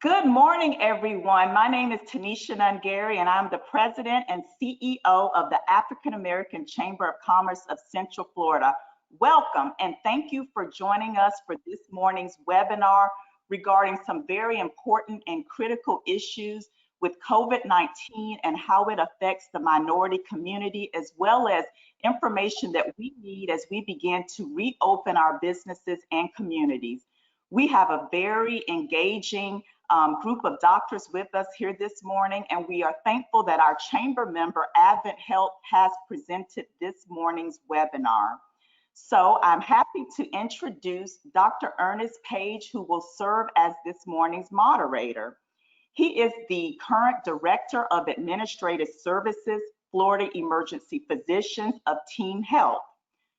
Good morning, everyone. My name is Tanisha Nungary, and I'm the president and CEO of the African American Chamber of Commerce of Central Florida. Welcome, and thank you for joining us for this morning's webinar regarding some very important and critical issues with COVID-19 and how it affects the minority community, as well as information that we need as we begin to reopen our businesses and communities. We have a very engaging group of doctors with us here this morning, and we are thankful that our chamber member, AdventHealth, has presented this morning's webinar. So I'm happy to introduce Dr. Ernest Page, who will serve as this morning's moderator. He is the current Director of Administrative Services, Florida Emergency Physicians of Team Health.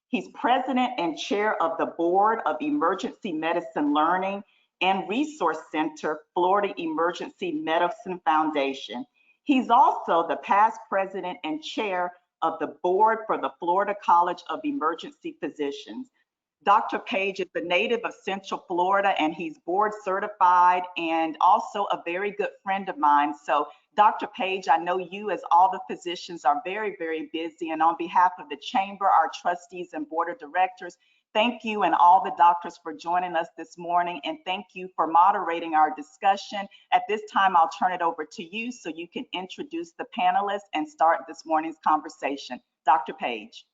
He's president and chair of the Board of Emergency Medicine Learning and Resource Center, Florida Emergency Medicine Foundation. He's also the past president and chair of the board for the Florida College of Emergency Physicians. Dr. Page is a native of Central Florida, and he's board certified and also a very good friend of mine. So Dr. Page, I know you, as all the physicians, are very, very busy. And on behalf of the chamber, our trustees and board of directors, thank you and all the doctors for joining us this morning. And thank you for moderating our discussion. At this time, I'll turn it over to you so you can introduce the panelists and start this morning's conversation. Dr. Page.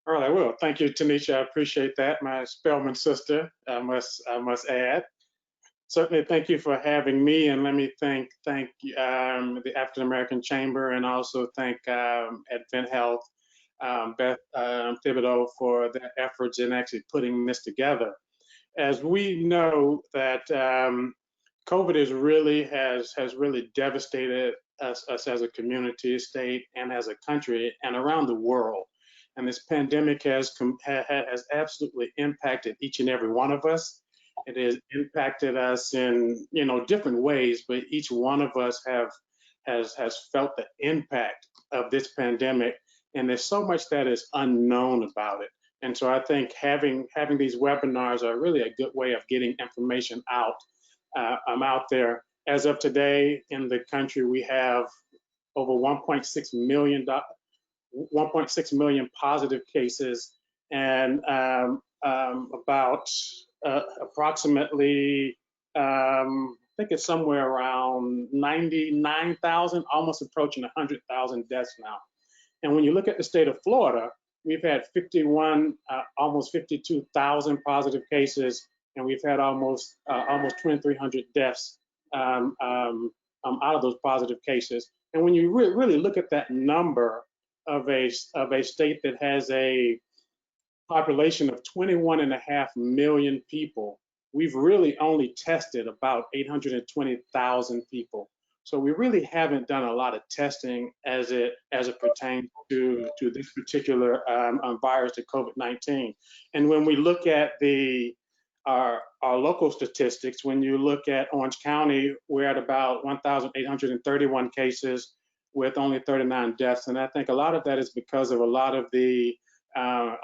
All right, I will. Thank you, Tanisha. I appreciate that. My Spelman sister, I must add. Certainly, thank you for having me, and let me thank the African American Chamber, and also thank AdventHealth, Beth Thibodeau, for their efforts in actually putting this together. As we know that COVID has really devastated us as a community, state, and as a country, and around the world. And this pandemic has absolutely impacted each and every one of us. It has impacted us in different ways, but each one of us has felt the impact of this pandemic. And there's so much that is unknown about it. And so I think having these webinars are really a good way of getting information out. Out there. As of today, in the country, we have over 1.6 million positive cases, and about approximately, I think it's somewhere around 99,000, almost approaching 100,000 deaths now. And when you look at the state of Florida, we've had 51, almost 52,000 positive cases, and we've had almost 2,300 deaths out of those positive cases. And when you really look at that number of a state that has a population of 21.5 million people, we've really only tested about 820,000 people. So we really haven't done a lot of testing as it pertains to this particular virus, the COVID-19. And when we look at our local statistics, when you look at Orange County, we're at about 1,831 cases with only 39 deaths. And I think a lot of that is because of a lot of the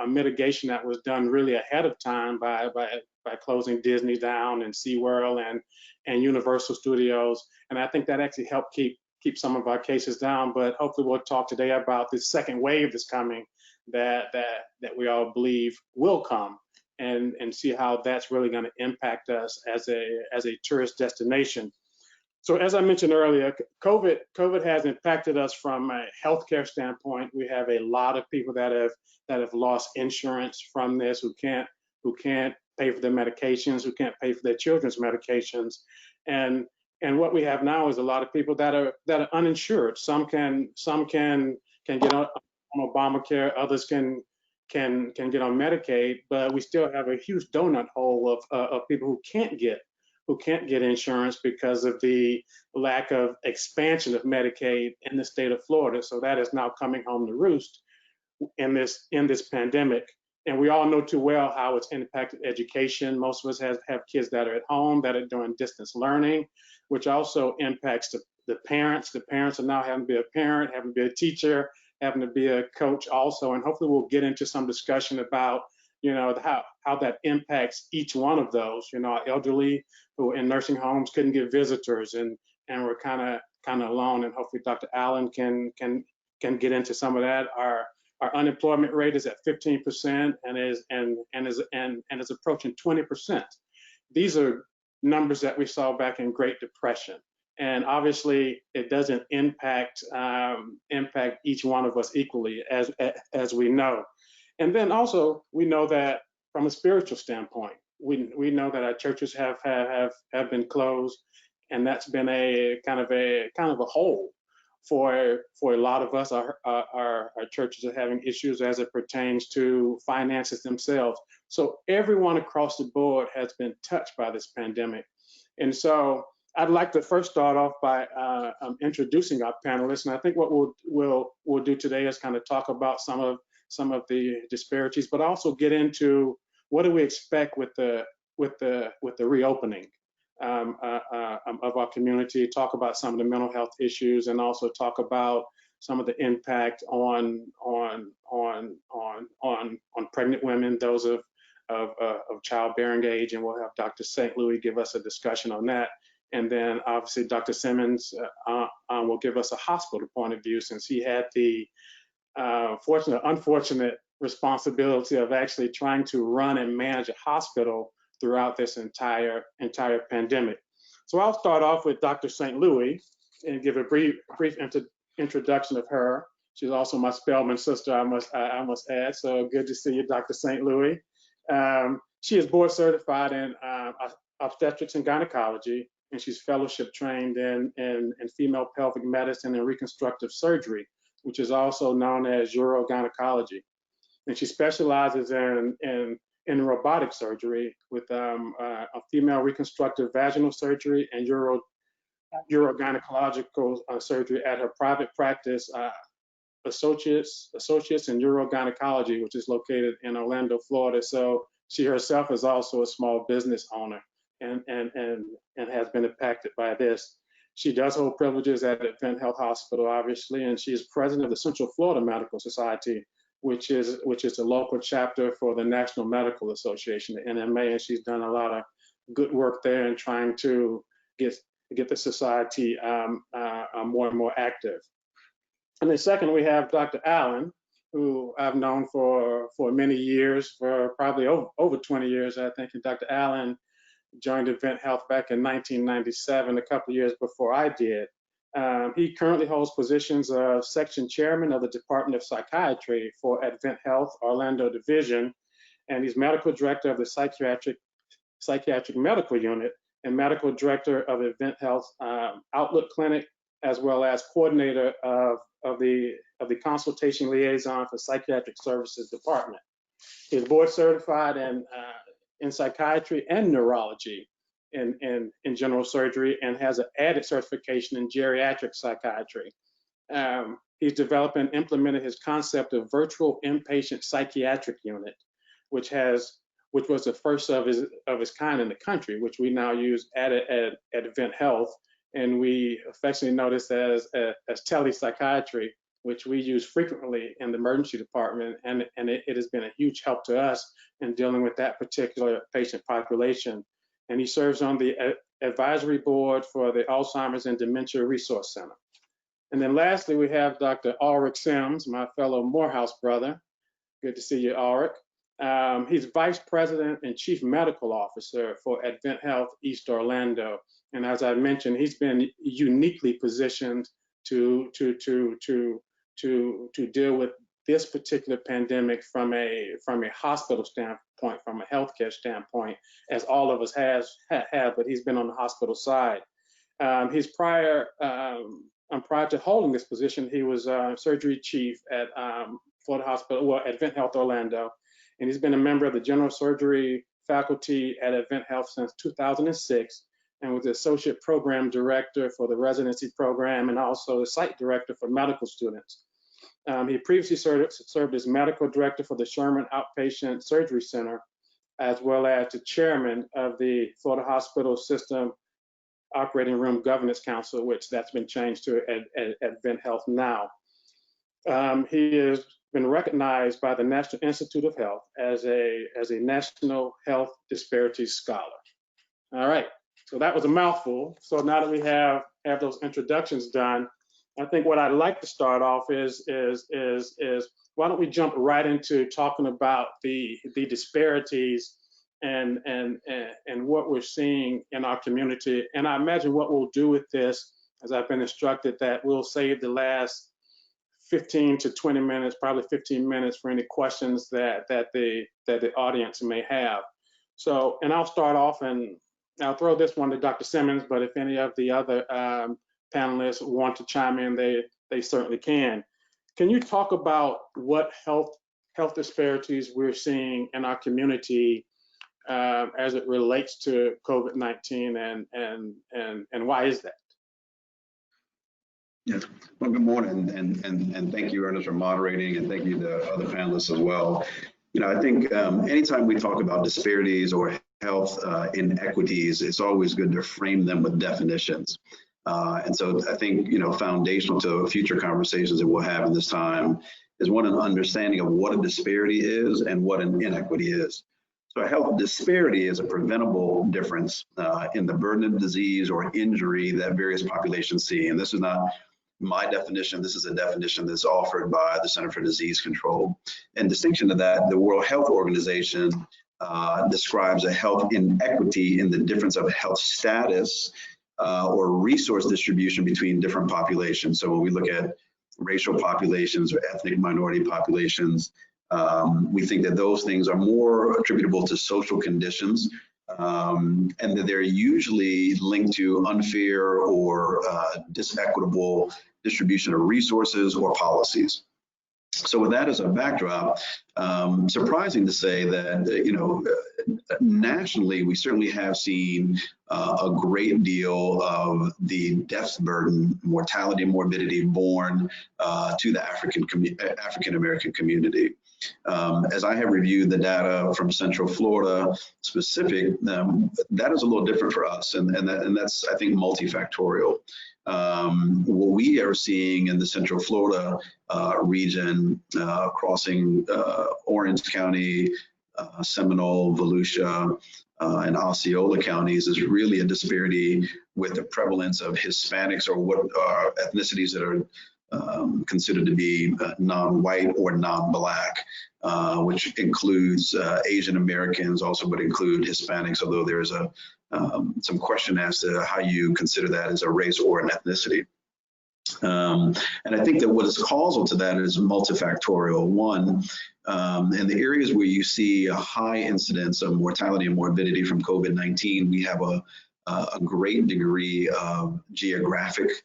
mitigation that was done really ahead of time by closing Disney down and SeaWorld and Universal Studios. And I think that actually helped keep some of our cases down. But hopefully we'll talk today about this second wave that's coming that we all believe will come, and see how that's really going to impact us as a tourist destination. So as I mentioned earlier, COVID has impacted us from a healthcare standpoint. We have a lot of people that have lost insurance from this, who can't pay for their medications, who can't pay for their children's medications, and what we have now is a lot of people that are uninsured. Some can get on Obamacare, others can get on Medicaid, but we still have a huge donut hole of people who can't get insurance because of the lack of expansion of Medicaid in the state of Florida. So that is now coming home to roost in this pandemic. And we all know too well how it's impacted education. Most of us have kids that are at home, that are doing distance learning, which also impacts the parents. The parents are now having to be a parent, having to be a teacher, having to be a coach also. And hopefully we'll get into some discussion about how that impacts each one of those. Our elderly who in nursing homes couldn't get visitors and were kind of alone. And hopefully Dr. Allen can get into some of that. Our unemployment rate is at 15% and is approaching 20%. These are numbers that we saw back in Great Depression. And obviously, it doesn't impact each one of us equally, as we know. And then also, we know that from a spiritual standpoint, we know that our churches have been closed, and that's been a kind of a hole for a lot of us. Our churches are having issues as it pertains to finances themselves. So everyone across the board has been touched by this pandemic. And so I'd like to first start off by introducing our panelists. And I think what we'll do today is kind of talk about some of the disparities, but also get into what do we expect with the reopening of our community, talk about some of the mental health issues, and also talk about some of the impact on pregnant women, those of childbearing age, and we'll have Dr. St. Louis give us a discussion on that. And then obviously Dr. Simmons will give us a hospital point of view, since he had the unfortunate responsibility of actually trying to run and manage a hospital throughout this entire pandemic. So I'll start off with Dr. St. Louis and give a brief introduction of her. She's also my Spelman sister, I must add. So good to see you, Dr. St. Louis. She is board certified in obstetrics and gynecology, and she's fellowship trained in female pelvic medicine and reconstructive surgery, which is also known as urogynecology. And she specializes in robotic surgery with a female reconstructive vaginal surgery and urogynecological surgery at her private practice, Associates in Urogynecology, which is located in Orlando, Florida. So she herself is also a small business owner and has been impacted by this. She does hold privileges at AdventHealth Hospital, obviously, and she is president of the Central Florida Medical Society, which is the local chapter for the National Medical Association, the NMA, and she's done a lot of good work there in trying to get the society more and more active. And then second, we have Dr. Allen, who I've known for many years, for probably over 20 years, I think. And Dr. Allen joined AdventHealth back in 1997, a couple of years before I did. He currently holds positions of section chairman of the Department of Psychiatry for AdventHealth Orlando Division, and he's medical director of the psychiatric medical unit and medical director of AdventHealth Outlook Clinic, as well as coordinator of the consultation liaison for psychiatric services department. He's board certified in psychiatry and neurology in general surgery, and has an added certification in geriatric psychiatry. He's developed and implemented his concept of virtual inpatient psychiatric unit, which was the first of its kind in the country, which we now use at AdventHealth, and we affectionately know this as telepsychiatry, which we use frequently in the emergency department, and it has been a huge help to us in dealing with that particular patient population. And he serves on the advisory board for the Alzheimer's and Dementia Resource Center. And then lastly, we have Dr. Ulrich Sims, my fellow Morehouse brother. Good to see you, Ulrich. He's vice president and chief medical officer for AdventHealth East Orlando. And as I mentioned, he's been uniquely positioned to deal with this particular pandemic from a hospital standpoint, from a healthcare standpoint, as all of us have, but he's been on the hospital side. Prior to holding this position, he was surgery chief at Florida Hospital, well, AdventHealth Orlando, and he's been a member of the general surgery faculty at AdventHealth since 2006, and was the associate program director for the residency program and also the site director for medical students. He previously served as medical director for the Sherman Outpatient Surgery Center, as well as the chairman of the Florida Hospital System Operating Room Governance Council, which that's been changed to AdventHealth now. He is been recognized by the National Institute of Health as a National Health Disparities Scholar. All right, so that was a mouthful. So now that we have those introductions done, I think what I'd like to start off is why don't we jump right into talking about the disparities and what we're seeing in our community. And I imagine what we'll do with this, as I've been instructed, that we'll save the last 15 to 20 minutes, probably 15 minutes, for any questions that the audience may have. So, and I'll start off, and I'll throw this one to Dr. Simmons, but if any of the other panelists want to chime in, they certainly can. Can you talk about what health disparities we're seeing in our community as it relates to COVID-19, and why is that? Yeah. Well, good morning, and thank you, Ernest, for moderating, and thank you to other panelists as well. You know, I think anytime we talk about disparities or health inequities, it's always good to frame them with definitions. And so I think, you know, foundational to future conversations that we'll have in this time is one, an understanding of what a disparity is and what an inequity is. So a health disparity is a preventable difference in the burden of disease or injury that various populations see. And this is not my definition. This is a definition that's offered by the Center for Disease Control. In distinction to that, the World Health Organization describes a health inequity in the difference of health status or resource distribution between different populations. So when we look at racial populations or ethnic minority populations, we think that those things are more attributable to social conditions, and that they're usually linked to unfair or disequitable distribution of resources or policies. So with that as a backdrop, surprising to say that, you know, nationally, we certainly have seen a great deal of the death burden, mortality, morbidity borne to the African-American community. As I have reviewed the data from Central Florida specific, that is a little different for us, and that's, I think, multifactorial. What we are seeing in the Central Florida region, crossing Orange County, Seminole, Volusia, and Osceola counties, is really a disparity with the prevalence of Hispanics, or what are ethnicities that are considered to be non-white or non-black, which includes Asian Americans, also would include Hispanics, although there's some question as to how you consider that as a race or an ethnicity. And I think that what is causal to that is multifactorial. One, in the areas where you see a high incidence of mortality and morbidity from COVID-19, we have a great degree of geographic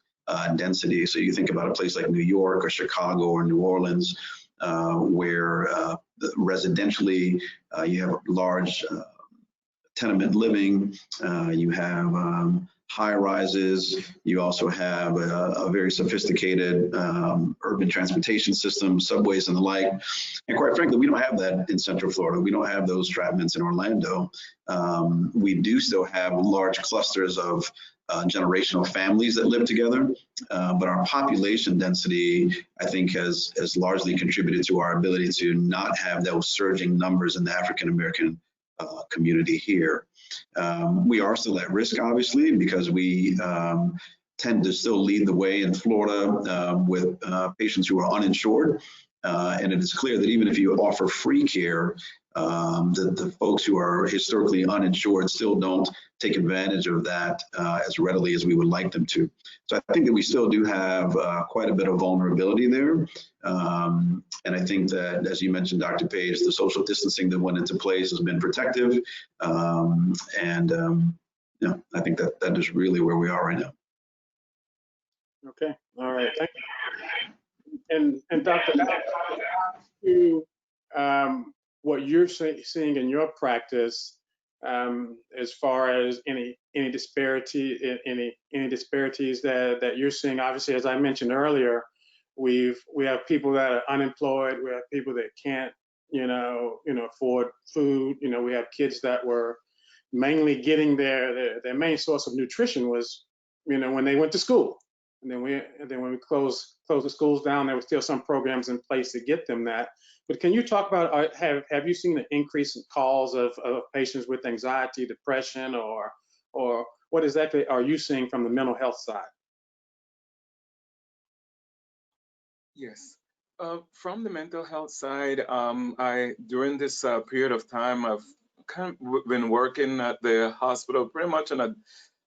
density. So you think about a place like New York or Chicago or New Orleans, where residentially you have large tenement living, you have high rises, you also have a very sophisticated urban transportation system, subways and the like. And quite frankly, we don't have that in Central Florida. We don't have those trapments in Orlando. We do still have large clusters of generational families that live together, but our population density, I think, has largely contributed to our ability to not have those surging numbers in the African-American community here. We are still at risk, obviously, because we tend to still lead the way in Florida with patients who are uninsured. And it is clear that even if you offer free care, the folks who are historically uninsured still don't take advantage of that as readily as we would like them to. So I think that we still do have quite a bit of vulnerability there. And I think that, as you mentioned, Dr. Page, the social distancing that went into place has been protective. Yeah, I think that is really where we are right now. Okay, all right, thank you. And Dr. to what you're seeing in your practice, as far as any disparity, any disparities that you're seeing. Obviously, as I mentioned earlier, we have people that are unemployed. We have people that can't, afford food. We have kids that were mainly getting their main source of nutrition was, when they went to school. And then when we close the schools down, there were still some programs in place to get them that. But can you talk about, have you seen an increase in calls of patients with anxiety, depression, or what exactly are you seeing from the mental health side? Yes. From the mental health side, during this period of time, I've kind of been working at the hospital pretty much on a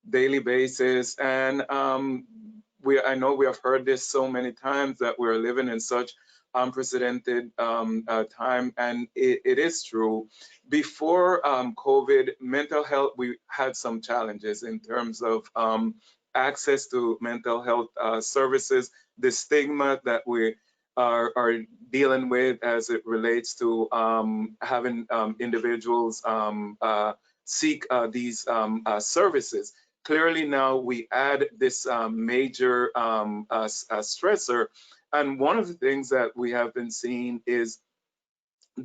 daily basis, and I know we have heard this so many times that we're living in such unprecedented time, and it is true. Before COVID, mental health, we had some challenges in terms of access to mental health services, the stigma that we are dealing with as it relates to having individuals seek these services. Clearly now we add this major stressor, and one of the things that we have been seeing is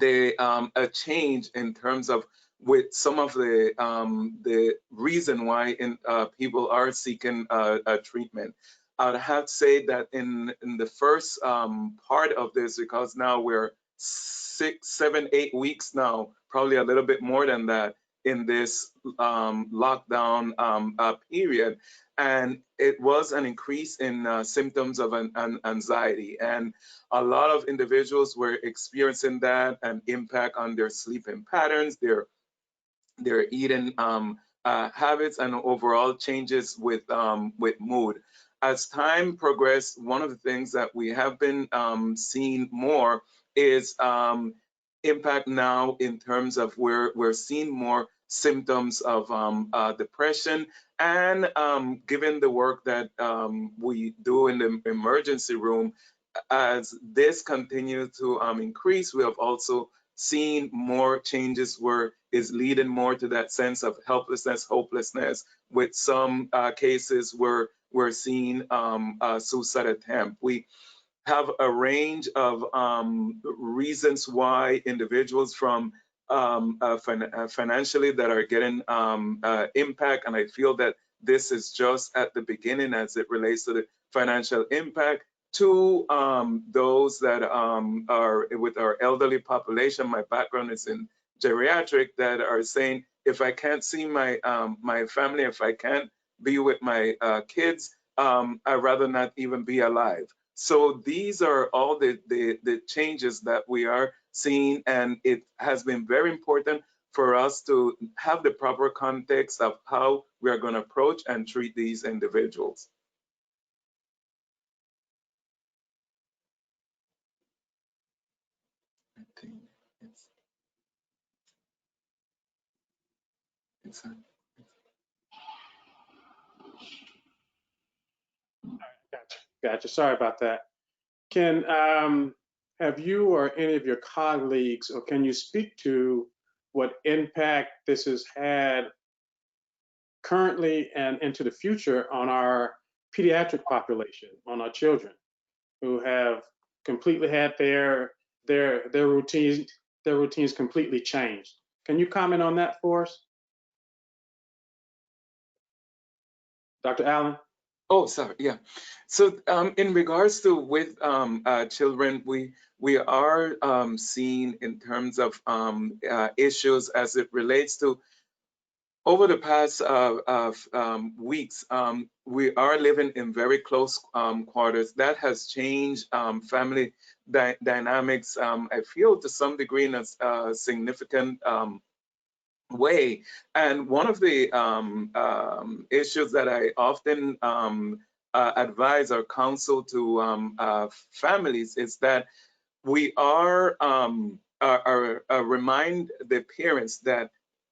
a change in terms of with some of the reason why people are seeking a treatment. I'd have to say that in the first part of this, because now we're 6, 7, 8 weeks now, probably a little bit more than that, in this lockdown period, and it was an increase in symptoms of anxiety, and a lot of individuals were experiencing that, an impact on their sleeping patterns, their eating habits, and overall changes with mood. As time progressed, one of the things that we have been seeing more is impact now in terms of where we're seeing more symptoms of depression, and given the work that we do in the emergency room, as this continues to increase, we have also seen more changes where it's leading more to that sense of helplessness, hopelessness, with some cases where we're seeing suicide attempt. We have a range of reasons why individuals from financially that are getting impact, and I feel that this is just at the beginning as it relates to the financial impact, to those that are with our elderly population. My background is in geriatric, that are saying, if I can't see my my family, if I can't be with my kids, I'd rather not even be alive. So these are all the changes that we are seeing, and it has been very important for us to have the proper context of how we are going to approach and treat these individuals. I think it's Gotcha. Sorry about that. Can have you or any of your colleagues, or can you speak to what impact this has had currently and into the future on our pediatric population, on our children who have completely had their routines completely changed? Can you comment on that for us, Dr. Allen? Oh, sorry. Yeah. So in regards to with children, we are seeing in terms of issues as it relates to over the past weeks. We are living in very close quarters. That has changed family dynamics. I feel to some degree in a significant way. And one of the issues that I often advise or counsel to families is that we are remind the parents that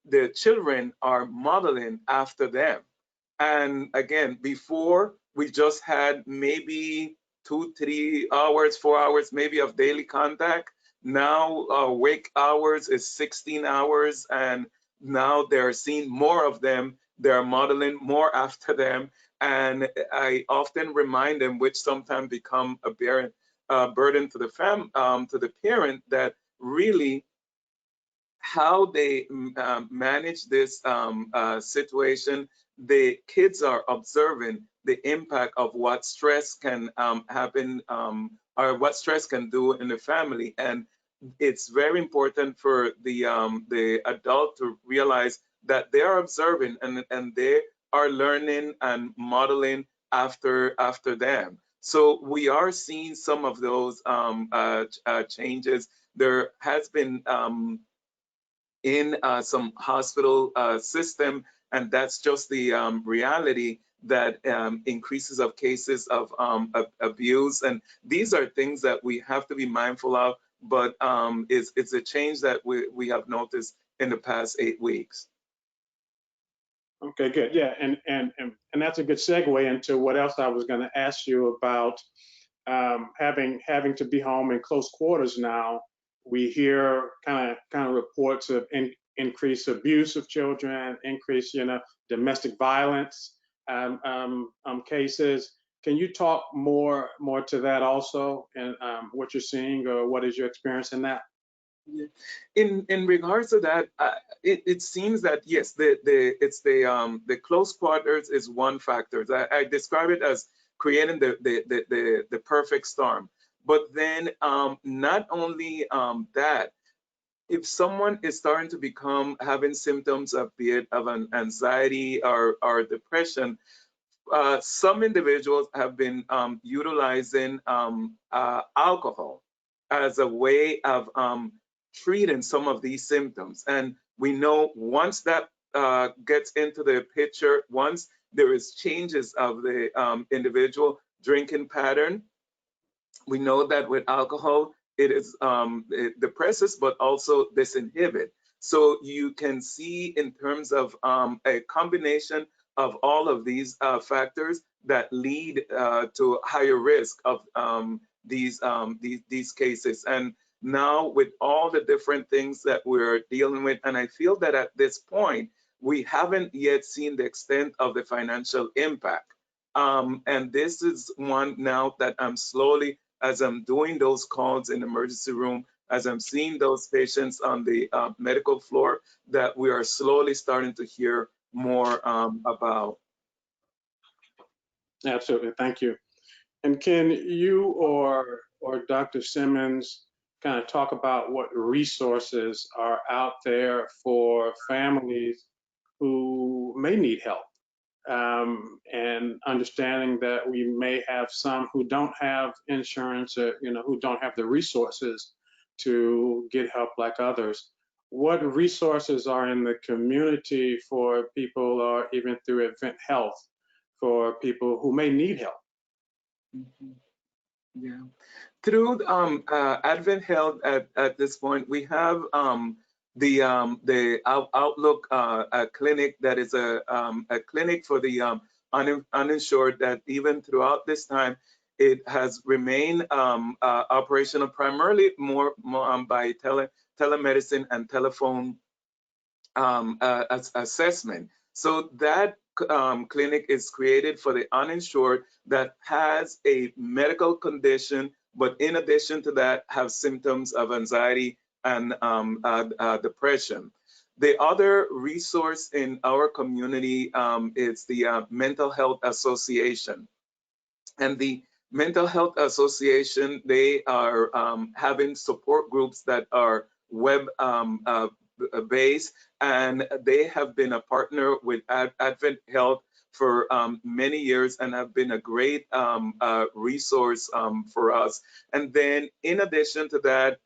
the children are modeling after them. And again, before we just had maybe 2, 3 hours, 4 hours maybe of daily contact. Now wake hours is 16 hours, and now they're seeing more of them. They're modeling more after them. And I often remind them, which sometimes become a burden to the parent, that really how they manage this situation, the kids are observing the impact of what stress can happen or what stress can do in the family. And it's very important for the adult to realize that they are observing and they are learning and modeling after them. So we are seeing some of those changes. There has been in some hospital system, and that's just the reality, that increases of cases of abuse. And these are things that we have to be mindful of, but it's a change that we have noticed in the past 8 weeks. Okay, good. Yeah, and that's a good segue into what else I was going to ask you about. Having to be home in close quarters now, we hear kind of reports of increased abuse of children, increased domestic violence cases. Can you talk more to that also, and what you're seeing, or what is your experience in that? In regards to that, it seems that yes, the close quarters is one factor. I describe it as creating the perfect storm. But then not only that, if someone is starting to having symptoms of an anxiety or depression, some individuals have been utilizing alcohol as a way of treating some of these symptoms. And we know once that gets into the picture, once there is changes of the individual drinking pattern, we know that with alcohol, it depresses, but also disinhibit. So you can see in terms of a combination of all of these factors that lead to higher risk of these cases. And now with all the different things that we're dealing with, and I feel that at this point, we haven't yet seen the extent of the financial impact. And this is one now that I'm slowly, as I'm doing those calls in the emergency room, as I'm seeing those patients on the medical floor, that we are slowly starting to hear more about. Absolutely, thank you. And can you or Dr. Simmons kind of talk about what resources are out there for families who may need help? And understanding that we may have some who don't have insurance, or, who don't have the resources to get help like others. What resources are in the community for people, or even through AdventHealth, for people who may need help? Mm-hmm. Yeah. Through AdventHealth at this point, we have the Outlook clinic, that is a clinic for the uninsured, that even throughout this time, it has remained operational primarily more by telemedicine and telephone assessment. So that clinic is created for the uninsured that has a medical condition, but in addition to that, have symptoms of anxiety and depression. The other resource in our community is the Mental Health Association. And the Mental Health Association, they are having support groups that are web based, and they have been a partner with AdventHealth for many years and have been a great resource for us. And then in addition to that,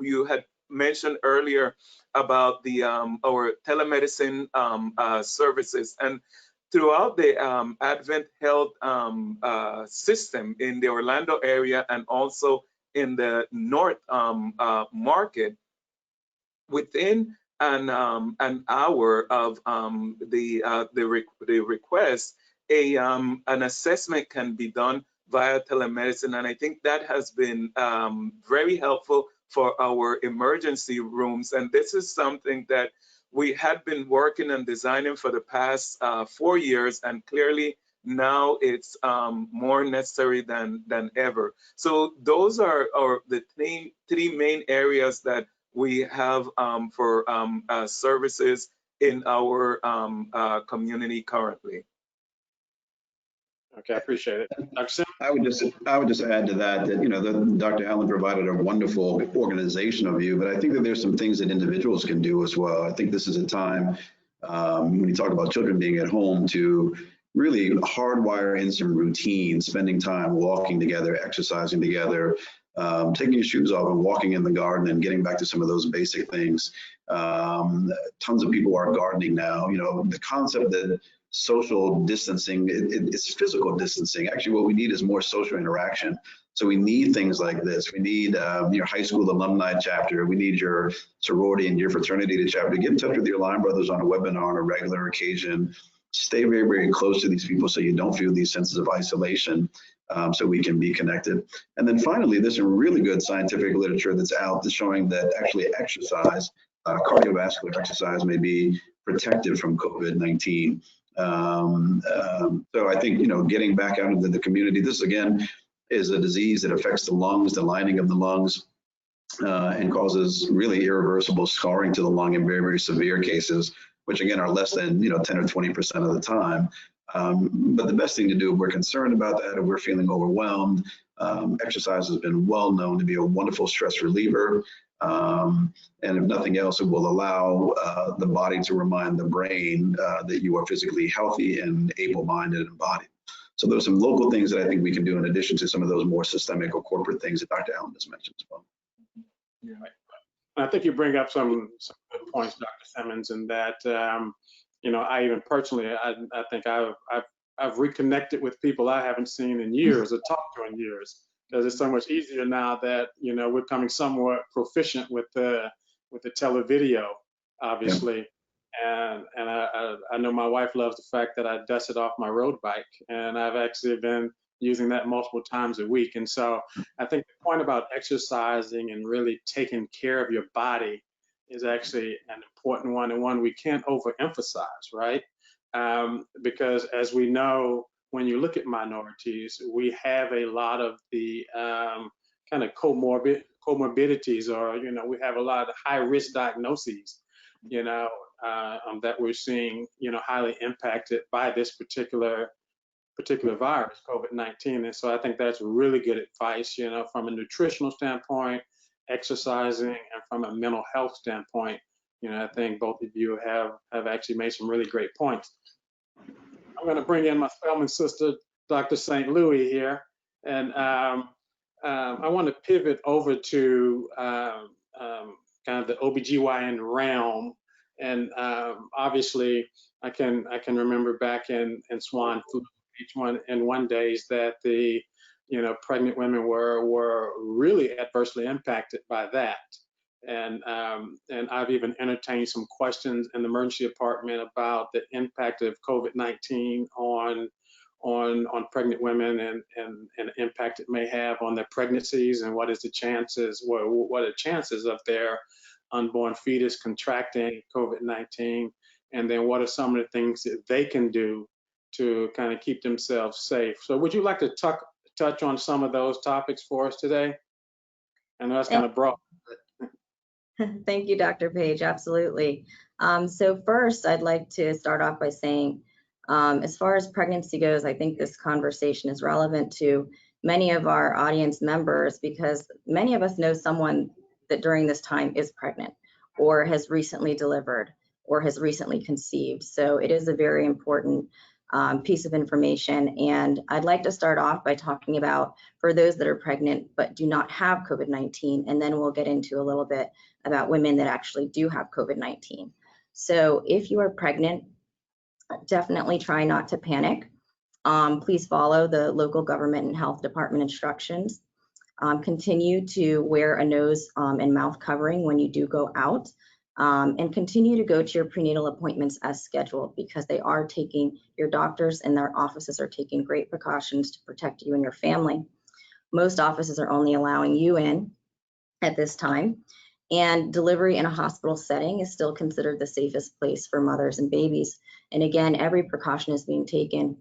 you had mentioned earlier about the our telemedicine services. And throughout the AdventHealth system in the Orlando area and also in the North market, within an hour of the request, an assessment can be done via telemedicine. And I think that has been very helpful for our emergency rooms. And this is something that we had been working and designing for the past 4 years, and clearly now it's more necessary than ever. So those are the three main areas that we have for services in our community currently. Okay, I appreciate it. Dr. Sim? I would just add to that, you know, Dr. Helen provided a wonderful organizational view, but I think that there's some things that individuals can do as well. I think this is a time when you talk about children being at home to really hardwire in some routine, spending time walking together, exercising together, taking your shoes off and walking in the garden and getting back to some of those basic things. Tons of people are gardening now. You know, the concept that social distancing, it's physical distancing. Actually, what we need is more social interaction. So we need things like this. We need your high school alumni chapter. We need your sorority and your fraternity chapter. Get in touch with your line brothers on a webinar on a regular occasion. Stay very, very close to these people so you don't feel these senses of isolation, so we can be connected. And then finally, there's some really good scientific literature that's out that's showing that actually exercise, cardiovascular exercise, may be protective from COVID-19. So I think, you know, getting back out into the community, this again is a disease that affects the lungs, the lining of the lungs, and causes really irreversible scarring to the lung in very, very severe cases, which again are less than 10 or 20% of the time. But the best thing to do if we're concerned about that, if we're feeling overwhelmed, exercise has been well known to be a wonderful stress reliever. And if nothing else, it will allow the body to remind the brain that you are physically healthy and able-minded and embodied. So there's some local things that I think we can do in addition to some of those more systemic or corporate things that Dr. Allen has mentioned as well. Yeah. I think you bring up some good points, Dr. Simmons, and that I even personally, I think I've reconnected with people I haven't seen in years or talked to in years, because it's so much easier now that we're becoming somewhat proficient with the televideo, obviously. Yeah. And I know my wife loves the fact that I dusted off my road bike, and I've actually been using that multiple times a week. And so I think the point about exercising and really taking care of your body is actually an important one, and one we can't overemphasize, right? Because as we know, when you look at minorities, we have a lot of the kind of comorbidities, or we have a lot of high risk diagnoses, that we're seeing, highly impacted by this particular virus, COVID-19. And so I think that's really good advice, from a nutritional standpoint, exercising, and from a mental health standpoint. I think both of you have actually made some really great points. I'm going to bring in my Spelman sister, Dr. St. Louis here, and I want to pivot over to kind of the OBGYN realm. And obviously, I can remember back in swine flu H1N1 days that the pregnant women were really adversely impacted by that. And I've even entertained some questions in the emergency department about the impact of COVID-19 on pregnant women and the impact it may have on their pregnancies, and what are the chances of their unborn fetus contracting COVID-19, and then what are some of the things that they can do to kind of keep themselves safe. So would you like to touch on some of those topics for us today? I know that's kind of broad. Thank you, Dr. Page. Absolutely. So first, I'd like to start off by saying, as far as pregnancy goes, I think this conversation is relevant to many of our audience members, because many of us know someone that during this time is pregnant, or has recently delivered, or has recently conceived. So it is a very important piece of information. And I'd like to start off by talking about, for those that are pregnant but do not have COVID-19, and then we'll get into a little bit about women that actually do have COVID-19. So if you are pregnant, definitely try not to panic. Please follow the local government and health department instructions. Continue to wear a nose and mouth covering when you do go out. And continue to go to your prenatal appointments as scheduled, because your doctors and their offices are taking great precautions to protect you and your family. Most offices are only allowing you in at this time, and delivery in a hospital setting is still considered the safest place for mothers and babies. And again, every precaution is being taken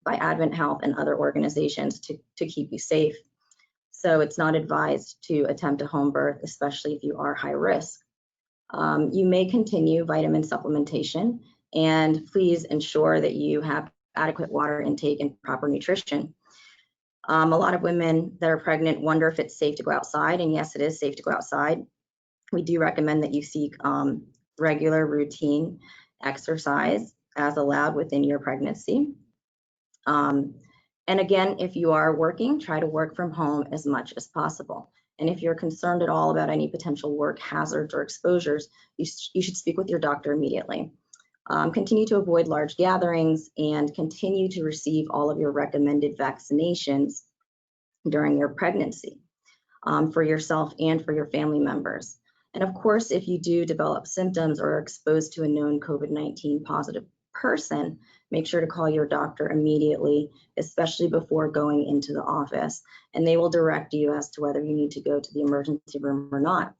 by AdventHealth and other organizations to keep you safe. So it's not advised to attempt a home birth, especially if you are high risk. You may continue vitamin supplementation, and please ensure that you have adequate water intake and proper nutrition. A lot of women that are pregnant wonder if it's safe to go outside, and yes, it is safe to go outside. We do recommend that you seek regular routine exercise as allowed within your pregnancy. And again, if you are working, try to work from home as much as possible. And if you're concerned at all about any potential work hazards or exposures, you should speak with your doctor immediately. Continue to avoid large gatherings and continue to receive all of your recommended vaccinations during your pregnancy for yourself and for your family members. And of course, if you do develop symptoms or are exposed to a known COVID-19 positive person, make sure to call your doctor immediately, especially before going into the office, and they will direct you as to whether you need to go to the emergency room or not.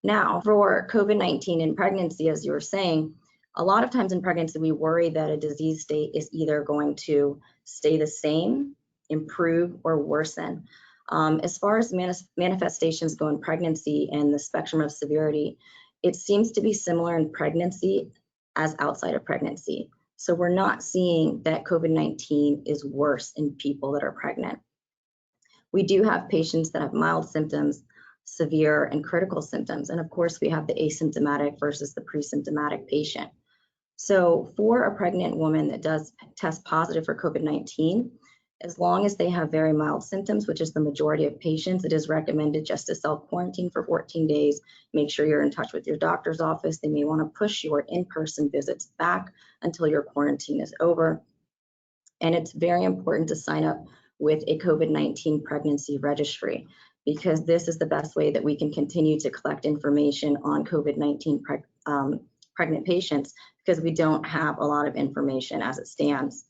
Now, for COVID-19 in pregnancy, as you were saying, a lot of times in pregnancy, we worry that a disease state is either going to stay the same, improve, or worsen. As far as manifestations go in pregnancy and the spectrum of severity, it seems to be similar in pregnancy as outside of pregnancy. So we're not seeing that COVID-19 is worse in people that are pregnant. We do have patients that have mild symptoms, severe and critical symptoms. And of course, we have the asymptomatic versus the pre-symptomatic patient. So for a pregnant woman that does test positive for COVID-19, as long as they have very mild symptoms, which is the majority of patients, it is recommended just to self-quarantine for 14 days. Make sure you're in touch with your doctor's office. They may want to push your in-person visits back until your quarantine is over. And it's very important to sign up with a COVID-19 pregnancy registry, because this is the best way that we can continue to collect information on COVID-19 pregnant patients, because we don't have a lot of information as it stands.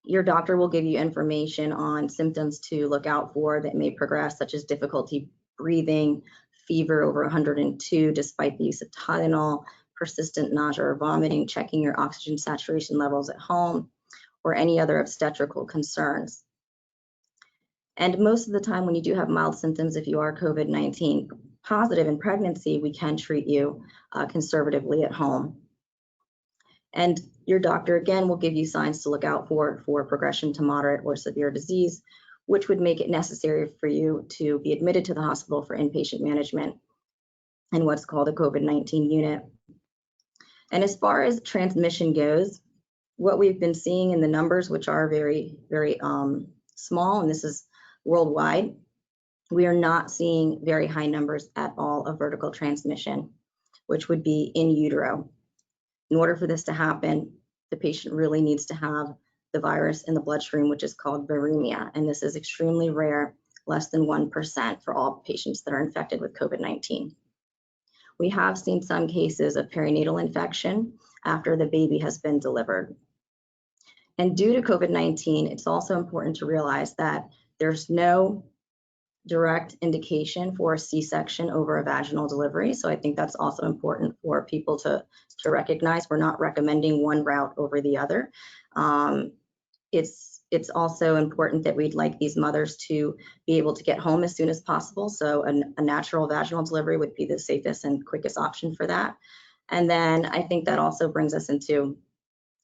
Your doctor will give you information on symptoms to look out for that may progress, such as difficulty breathing, fever over 102 despite the use of Tylenol, persistent nausea or vomiting, checking your oxygen saturation levels at home, or any other obstetrical concerns. And most of the time when you do have mild symptoms, if you are COVID-19 positive in pregnancy, we can treat you conservatively at home. And your doctor, again, will give you signs to look out for progression to moderate or severe disease, which would make it necessary for you to be admitted to the hospital for inpatient management in what's called a COVID-19 unit. And as far as transmission goes, what we've been seeing in the numbers, which are very, very small, and this is worldwide, we are not seeing very high numbers at all of vertical transmission, which would be in utero. In order for this to happen, the patient really needs to have the virus in the bloodstream, which is called viremia, and this is extremely rare, less than 1% for all patients that are infected with COVID-19. We have seen some cases of perinatal infection after the baby has been delivered. And due to COVID-19, it's also important to realize that there's no direct indication for a C-section over a vaginal delivery. So I think that's also important for people to recognize. We're not recommending one route over the other. It's also important that we'd like these mothers to be able to get home as soon as possible. So a natural vaginal delivery would be the safest and quickest option for that. And then I think that also brings us into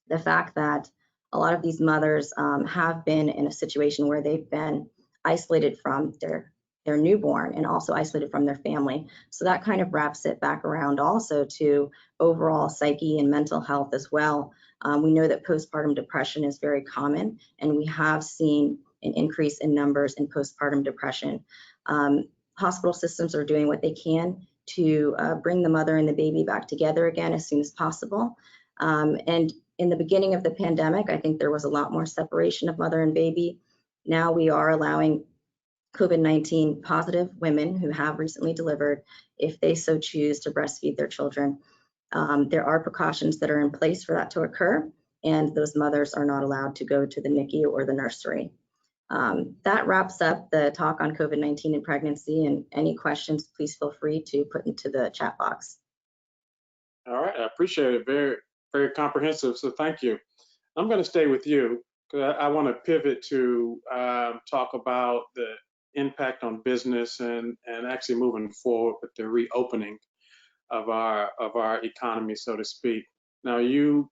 the fact that a lot of these mothers have been in a situation where they've been isolated from their newborn and also isolated from their family. So that kind of wraps it back around also to overall psyche and mental health as well. We know that postpartum depression is very common, and we have seen an increase in numbers in postpartum depression. Hospital systems are doing what they can to bring the mother and the baby back together again as soon as possible. And in the beginning of the pandemic, I think there was a lot more separation of mother and baby. Now we are allowing COVID-19 positive women who have recently delivered, if they so choose, to breastfeed their children. There are precautions that are in place for that to occur, and those mothers are not allowed to go to the NICU or the nursery. That wraps up the talk on COVID-19 and pregnancy, and any questions, please feel free to put into the chat box. All right, I appreciate it. Very, very comprehensive, so thank you. I'm going to stay with you because I want to pivot to talk about the impact on business and actually moving forward with the reopening of our economy, so to speak. Now, you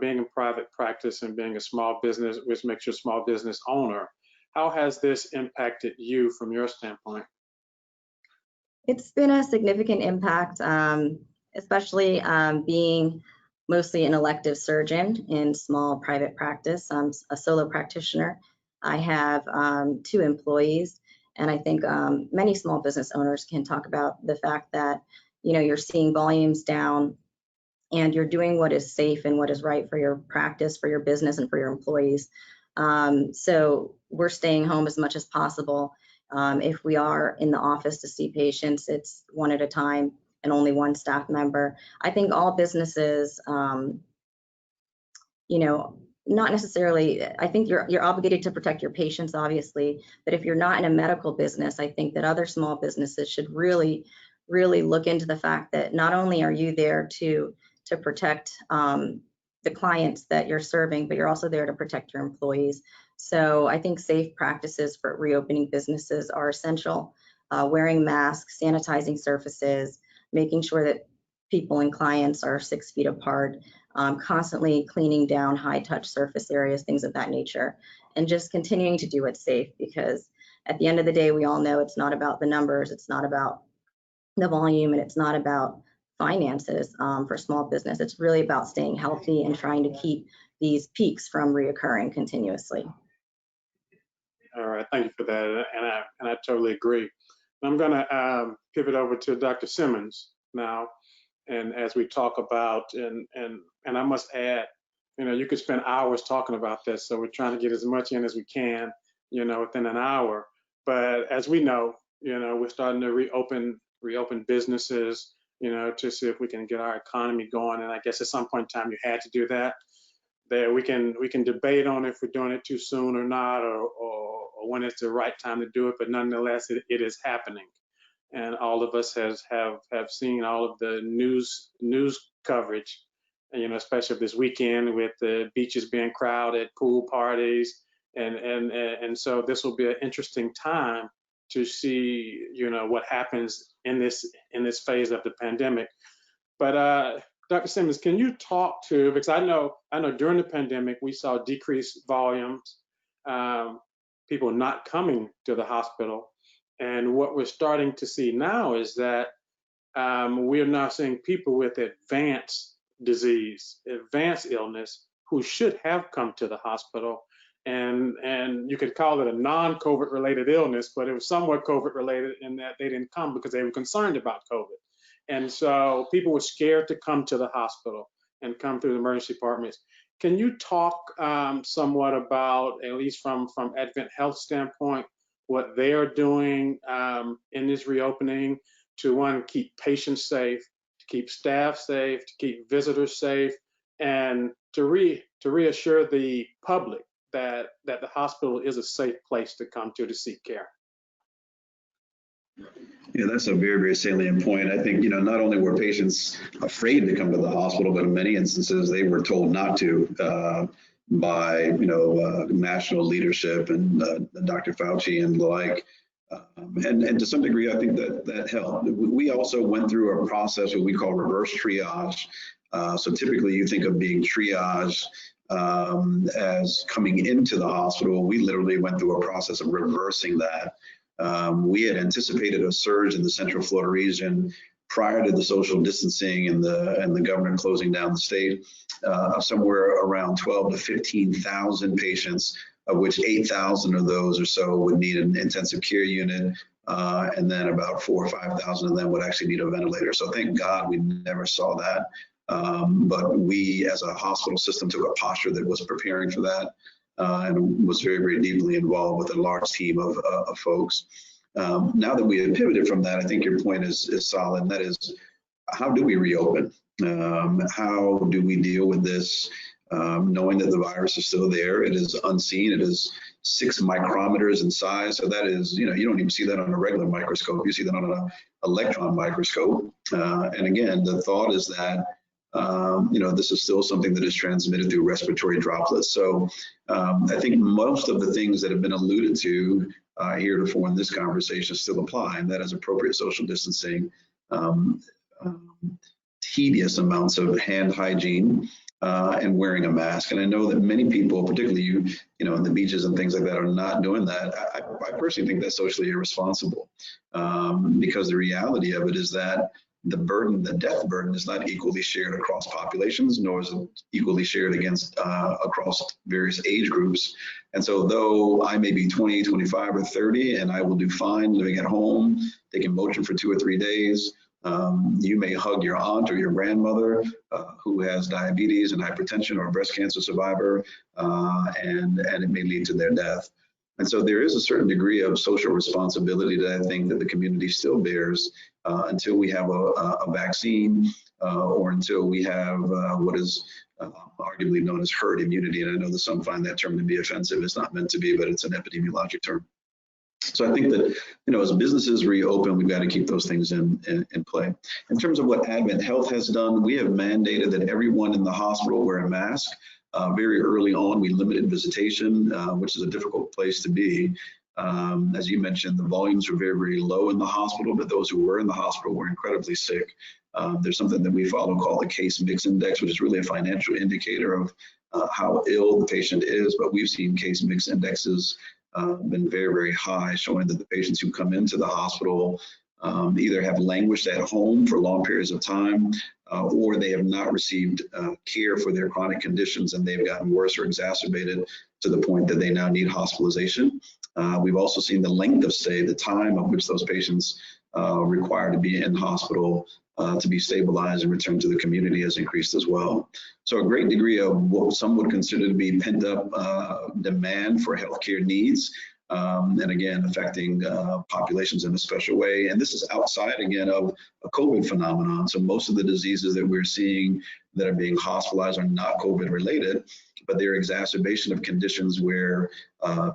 being in private practice and being a small business, which makes you a small business owner, how has this impacted you from your standpoint? It's been a significant impact, especially being mostly an elective surgeon in small private practice. I'm a solo practitioner. I have 2 employees, and I think many small business owners can talk about the fact that, you know, you're seeing volumes down and you're doing what is safe and what is right for your practice, for your business, and for your employees. So we're staying home as much as possible. If we are in the office to see patients, it's one at a time and only one staff member. I think all businesses, you know, not necessarily, I think you're obligated to protect your patients, obviously, but if you're not in a medical business, I think that other small businesses should really look into the fact that not only are you there to protect the clients that you're serving, but you're also there to protect your employees. So I think safe practices for reopening businesses are essential. Wearing masks, sanitizing surfaces, making sure that people and clients are 6 feet apart, constantly cleaning down high touch surface areas, things of that nature, and just continuing to do it safe, because at the end of the day, we all know it's not about the numbers, it's not about the volume, and it's not about finances for small business. It's really about staying healthy and trying to keep these peaks from reoccurring continuously. All right, thank you for that, and I totally agree. I'm going to pivot over to Dr. Simmons now, and as we talk about, and I must add, you know, you could spend hours talking about this, so we're trying to get as much in as we can, you know, within an hour. But as we know, you know, we're starting to reopen businesses, you know, to see if we can get our economy going. And I guess at some point in time, you had to do that. There, we can debate on if we're doing it too soon or not, or when it's the right time to do it. But nonetheless, it is happening, and all of us have seen all of the news coverage, you know, especially this weekend with the beaches being crowded, pool parties, and so this will be an interesting time to see, you know, what happens in this phase of the pandemic. But Dr. Simmons, can you talk to, because I know during the pandemic we saw decreased volumes, people not coming to the hospital, and what we're starting to see now is that we're now seeing people with advanced disease, advanced illness, who should have come to the hospital. And you could call it a non-COVID related illness, but it was somewhat COVID related in that they didn't come because they were concerned about COVID. And so people were scared to come to the hospital and come through the emergency departments. Can you talk somewhat about, at least from AdventHealth standpoint, what they are doing in this reopening to, one, keep patients safe, to keep staff safe, to keep visitors safe, and to reassure the public that the hospital is a safe place to come to seek care? Yeah, that's a very, very salient point. I think, you know, not only were patients afraid to come to the hospital, but in many instances they were told not to by, you know, national leadership and Dr. Fauci and the like. And to some degree, I think that helped. We also went through a process what we call reverse triage. So typically you think of being triaged as coming into the hospital. We literally went through a process of reversing that. We had anticipated a surge in the Central Florida region prior to the social distancing and the governor closing down the state, somewhere around 12 to 15,000 patients, of which 8,000 of those or so would need an intensive care unit, and then about 4,000 or 5,000 of them would actually need a ventilator. So thank God we never saw that. But we as a hospital system took a posture that was preparing for that. And was very, very deeply involved with a large team of folks. Now that we have pivoted from that, I think your point is solid, and that is, how do we reopen? How do we deal with this, knowing that the virus is still there? It is unseen. It is 6 micrometers in size. So that is, you know, you don't even see that on a regular microscope. You see that on an electron microscope. And again, the thought is that you know, this is still something that is transmitted through respiratory droplets. So I think most of the things that have been alluded to heretofore in this conversation still apply, and that is appropriate social distancing, tedious amounts of hand hygiene, and wearing a mask. And I know that many people, particularly you know, in the beaches and things like that, are not doing that. I personally think that's socially irresponsible, because the reality of it is that the burden, the death burden, is not equally shared across populations, nor is it equally shared across various age groups. And so though I may be 20, 25, or 30, and I will do fine living at home, taking Motrin for 2 or 3 days, you may hug your aunt or your grandmother who has diabetes and hypertension, or a breast cancer survivor, and it may lead to their death. And so there is a certain degree of social responsibility that I think that the community still bears until we have a vaccine, or until we have what is arguably known as herd immunity. And I know that some find that term to be offensive. It's not meant to be, but it's an epidemiologic term. So I think that, you know, as businesses reopen, we've got to keep those things in play. In terms of what AdventHealth has done, we have mandated that everyone in the hospital wear a mask. Very early on, we limited visitation, which is a difficult place to be. As you mentioned, the volumes were very, very low in the hospital, but those who were in the hospital were incredibly sick. There's something that we follow called the case mix index, which is really a financial indicator of how ill the patient is. But we've seen case mix indexes been very, very high, showing that the patients who come into the hospital either have languished at home for long periods of time, or they have not received care for their chronic conditions, and they've gotten worse or exacerbated to the point that they now need hospitalization. We've also seen the length of stay, the time of which those patients require to be in hospital to be stabilized and returned to the community has increased as well. So a great degree of what some would consider to be pent-up demand for healthcare needs, and again, affecting populations in a special way. And this is outside, again, of a COVID phenomenon. So most of the diseases that we're seeing that are being hospitalized are not COVID related, but they're exacerbation of conditions where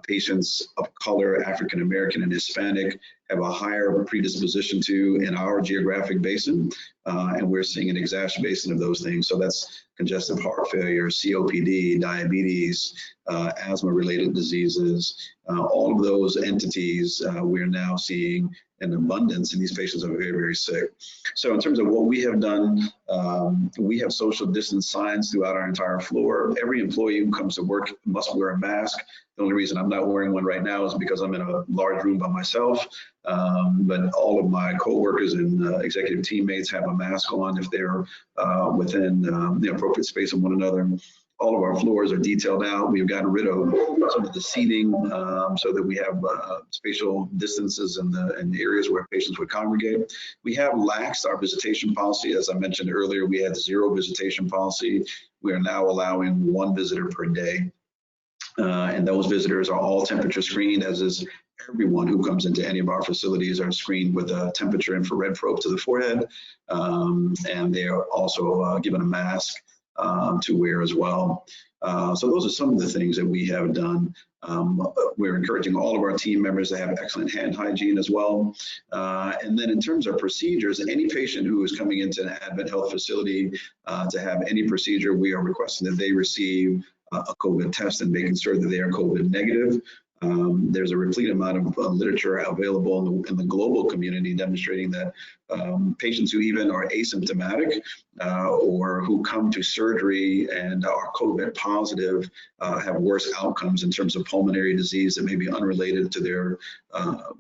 patients of color, African American and Hispanic, have a higher predisposition to in our geographic basin, and we're seeing an exacerbation of those things. So that's congestive heart failure, COPD, diabetes, asthma-related diseases. All of those entities we're now seeing in abundance, and these patients are very, very sick. So in terms of what we have done, we have social distance signs throughout our entire floor. Every employee who comes to work must wear a mask. The only reason I'm not wearing one right now is because I'm in a large room by myself. But all of my coworkers and executive teammates have a mask on if they're within the appropriate space of one another. All of our floors are detailed out. We've gotten rid of some of the seating so that we have spatial distances in the areas where patients would congregate. We have laxed our visitation policy. As I mentioned earlier, we had 0 visitation policy. We are now allowing 1 visitor per day. And those visitors are all temperature screened, as is everyone who comes into any of our facilities are screened with a temperature infrared probe to the forehead. And they are also given a mask to wear as well. So those are some of the things that we have done. We're encouraging all of our team members to have excellent hand hygiene as well. And then in terms of procedures, any patient who is coming into an AdventHealth facility to have any procedure, we are requesting that they receive a COVID test and making sure that they are COVID negative. There's a replete amount of literature available in the global community demonstrating that patients who even are asymptomatic or who come to surgery and are COVID positive have worse outcomes in terms of pulmonary disease that may be unrelated to their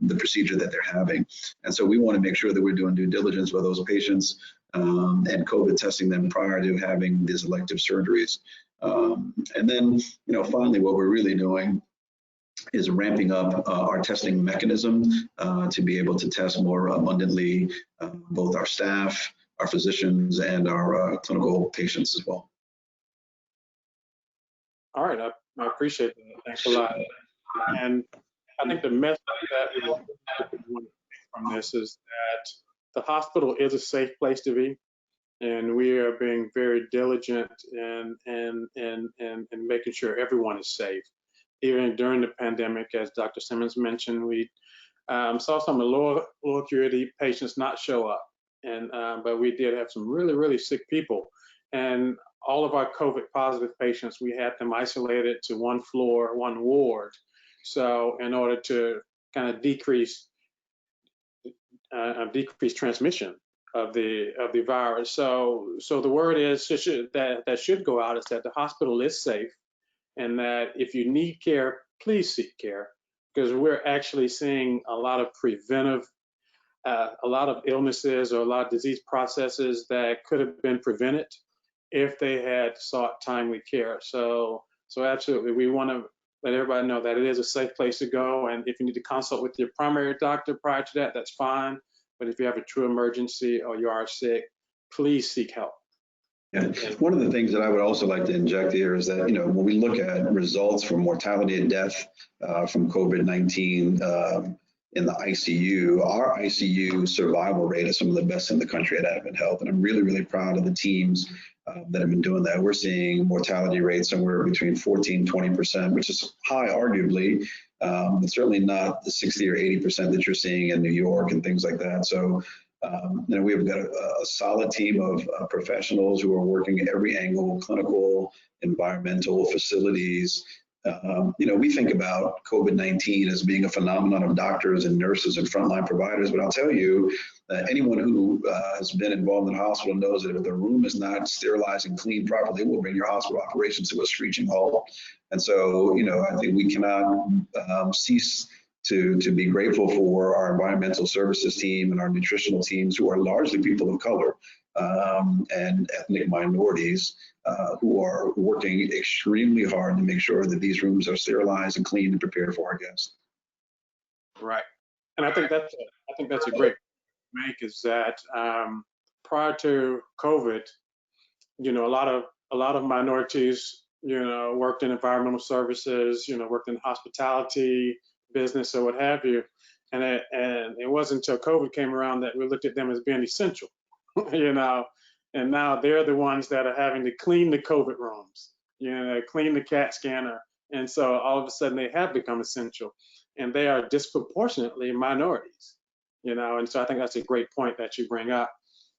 the procedure that they're having. And so we want to make sure that we're doing due diligence with those patients and COVID testing them prior to having these elective surgeries. And then, you know, finally, what we're really doing is ramping up our testing mechanism to be able to test more abundantly both our staff, our physicians, and our clinical patients as well. All right, I appreciate that. Thanks a lot. And I think the message that we want from this is that the hospital is a safe place to be, and we are being very diligent in making sure everyone is safe. Even during the pandemic, as Dr. Simmons mentioned, we saw some of the lower acuity patients not show up, but we did have some really, really sick people. And all of our COVID positive patients, we had them isolated to one floor, one ward. So in order to kind of decrease transmission. the virus. So the word is that should go out is that the hospital is safe, and that if you need care, please seek care, because we're actually seeing a lot of preventive, a lot of illnesses or a lot of disease processes that could have been prevented if they had sought timely care. So absolutely, we want to let everybody know that it is a safe place to go. And if you need to consult with your primary doctor prior to that, that's fine. But if you have a true emergency or you are sick, please seek help. Yeah. One of the things that I would also like to inject here is that, when we look at results for mortality and death from COVID-19 in the ICU, our ICU survival rate is some of the best in the country at AdventHealth. And I'm really, really proud of the teams that have been doing that. We're seeing mortality rates somewhere between 14-20%, which is high, arguably, but certainly not the 60 or 80% that you're seeing in New York and things like that. So, we've got a solid team of professionals who are working at every angle: clinical, environmental, facilities. We think about COVID-19 as being a phenomenon of doctors and nurses and frontline providers, but I'll tell you, anyone who has been involved in the hospital knows that if the room is not sterilized and cleaned properly, it will bring your hospital operations to a screeching halt. And so, I think we cannot cease to be grateful for our environmental services team and our nutritional teams, who are largely people of color and ethnic minorities, who are working extremely hard to make sure that these rooms are sterilized and cleaned and prepared for our guests. Right, and I think that's a great point to make, is that prior to COVID, a lot of minorities, worked in environmental services, worked in hospitality, business, or what have you, and it wasn't until COVID came around that we looked at them as being essential, and now they're the ones that are having to clean the COVID rooms, clean the CAT scanner, and so all of a sudden they have become essential, and they are disproportionately minorities, and so I think that's a great point that you bring up.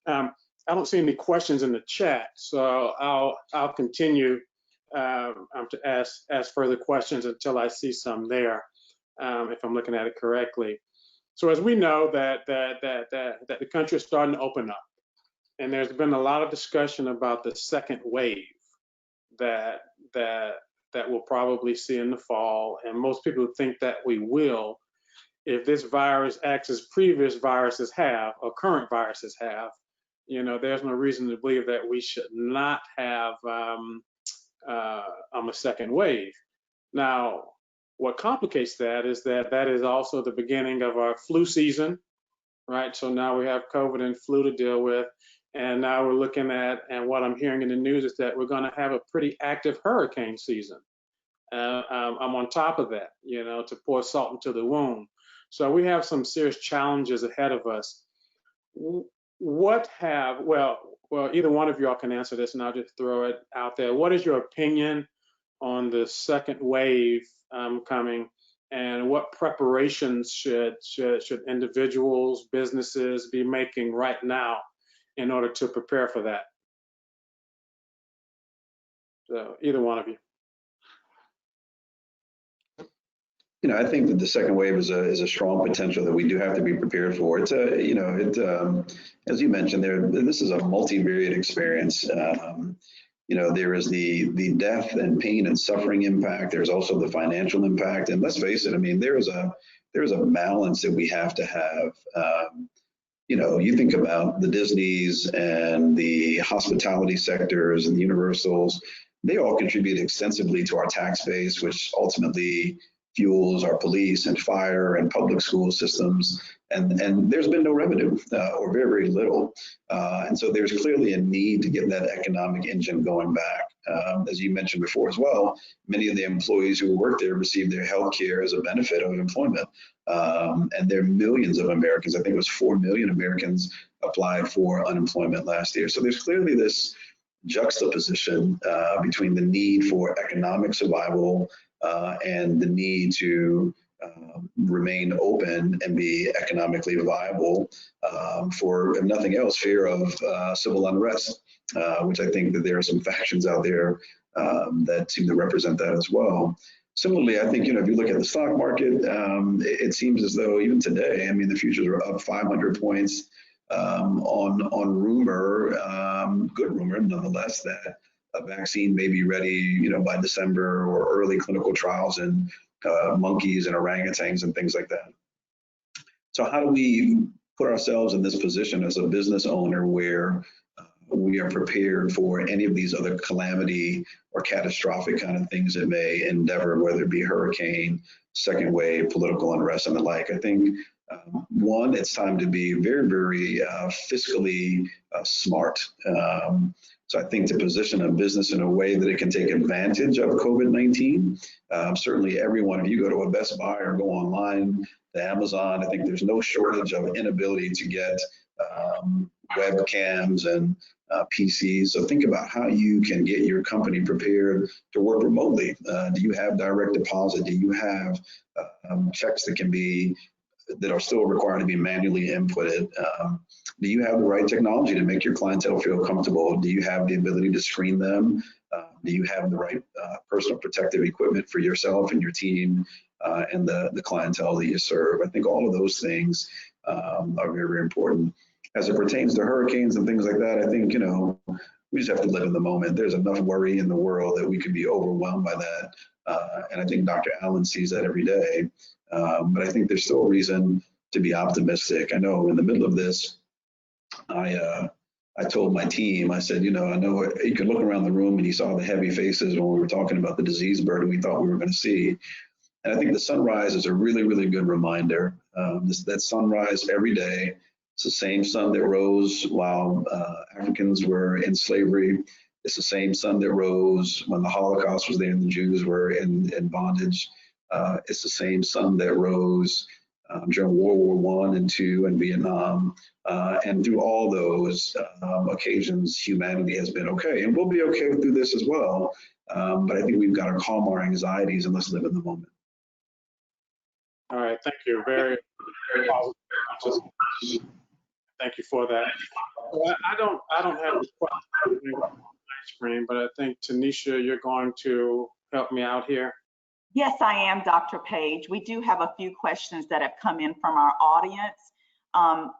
I don't see any questions in the chat, so I'll continue to ask further questions until I see some there. If I'm looking at it correctly. So as we know that the country is starting to open up, and there's been a lot of discussion about the second wave that we'll probably see in the fall, and most people think that we will, if this virus acts as previous viruses have, or current viruses have. There's no reason to believe that we should not have a second wave. Now, what complicates that is that is also the beginning of our flu season, right? So now we have COVID and flu to deal with, and now we're looking at, and what I'm hearing in the news is that we're going to have a pretty active hurricane season. I'm on top of that, to pour salt into the wound. So we have some serious challenges ahead of us. Well, either one of y'all can answer this, and I'll just throw it out there. What is your opinion on the second wave coming, and what preparations should individuals, businesses be making right now in order to prepare for that? So either one of you. I think that the second wave is a strong potential that we do have to be prepared for. It's as you mentioned there, this is a multivariate experience. There is the death and pain and suffering impact. There's also the financial impact. And let's face it, there is a balance that we have to have. You think about the Disneys and the hospitality sectors and the Universals, they all contribute extensively to our tax base, which ultimately fuels our police and fire and public school systems, and there's been no revenue or very, very little. And so there's clearly a need to get that economic engine going back. As you mentioned before as well, many of the employees who work there receive their health care as a benefit of employment. And there are millions of Americans, I think it was 4 million Americans applied for unemployment last year. So there's clearly this juxtaposition between the need for economic survival and the need to remain open and be economically viable for, if nothing else, fear of civil unrest, which I think that there are some factions out there that seem to represent that as well. Similarly, I think, if you look at the stock market, it seems as though even today, the futures are up 500 points. on rumor, good rumor nonetheless, that a vaccine may be ready, by December, or early clinical trials in monkeys and orangutans and things like that. So how do we put ourselves in this position as a business owner where we are prepared for any of these other calamity or catastrophic kind of things that may endeavor, whether it be hurricane, second wave, political unrest, and the like? I think one, it's time to be very, very fiscally smart. So I think to position a business in a way that it can take advantage of COVID-19. Certainly everyone, if you go to a Best Buy or go online to Amazon, I think there's no shortage of inability to get webcams and PCs. So think about how you can get your company prepared to work remotely. Do you have direct deposit? Do you have checks that are still required to be manually inputted? Do you have the right technology to make your clientele feel comfortable? Do you have the ability to screen them? Do you have the right personal protective equipment for yourself and your team and the clientele that you serve? I think all of those things are very, very important. As it pertains to hurricanes and things like that, I think, we just have to live in the moment. There's enough worry in the world that we could be overwhelmed by that. And I think Dr. Allen sees that every day. But I think there's still a reason to be optimistic. I know in the middle of this, I told my team, I said, I know you could look around the room and you saw the heavy faces when we were talking about the disease burden we thought we were going to see. And I think the sunrise is a really, really good reminder. That sunrise every day, it's the same sun that rose while Africans were in slavery. It's the same sun that rose when the Holocaust was there and the Jews were in bondage. It's the same sun that rose during World War I and II and Vietnam. And through all those occasions, humanity has been okay. And we'll be okay through this as well. But I think we've got to calm our anxieties and let's live in the moment. All right, thank you. Very, very positive. Thank you for that. Well, I don't have the question on my screen, but I think Tanisha, you're going to help me out here. Yes, I am, Dr. Page. We do have a few questions that have come in from our audience.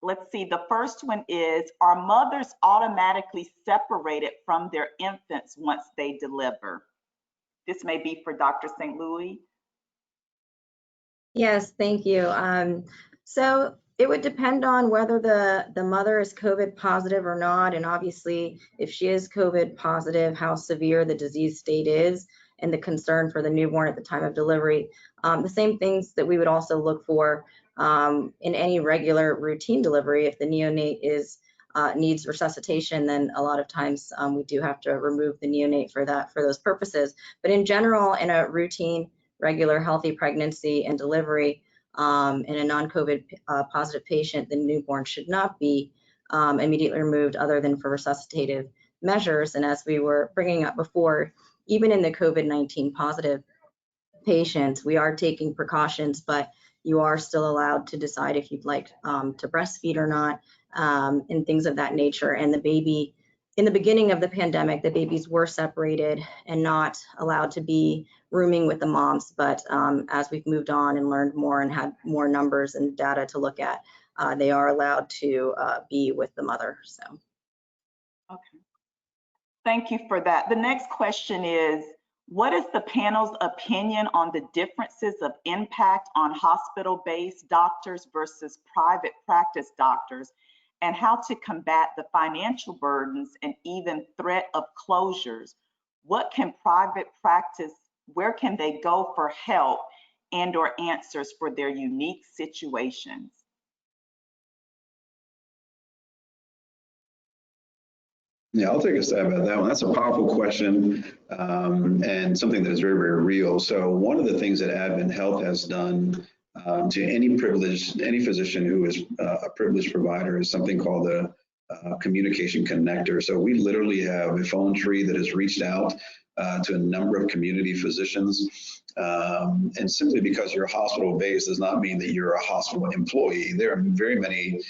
Let's see, the first one is, are mothers automatically separated from their infants once they deliver? This may be for Dr. St. Louis. Yes, thank you. So it would depend on whether the mother is COVID positive or not. And obviously, if she is COVID positive, how severe the disease state is and the concern for the newborn at the time of delivery. The same things that we would also look for in any regular routine delivery. If the neonate needs resuscitation, then a lot of times we do have to remove the neonate for those purposes. But in general, in a routine, regular, healthy pregnancy and delivery, in a non-COVID positive patient, the newborn should not be immediately removed other than for resuscitative measures. And as we were bringing up before, even in the COVID-19 positive patients, we are taking precautions, but you are still allowed to decide if you'd like to breastfeed or not, and things of that nature. And the baby, in the beginning of the pandemic, the babies were separated and not allowed to be rooming with the moms. But as we've moved on and learned more and had more numbers and data to look at, they are allowed to be with the mother. So. Okay. Thank you for that. The next question is, what is the panel's opinion on the differences of impact on hospital-based doctors versus private practice doctors, and how to combat the financial burdens and even threat of closures? What can private practice, where can they go for help and or answers for their unique situations? Yeah, I'll take a stab at that one. That's a powerful question and something that is very, very real. So one of the things that AdventHealth has done to any physician who is a privileged provider is something called the communication connector. So we literally have a phone tree that has reached out to a number of community physicians. And simply because you're hospital-based does not mean that you're a hospital employee. There are very many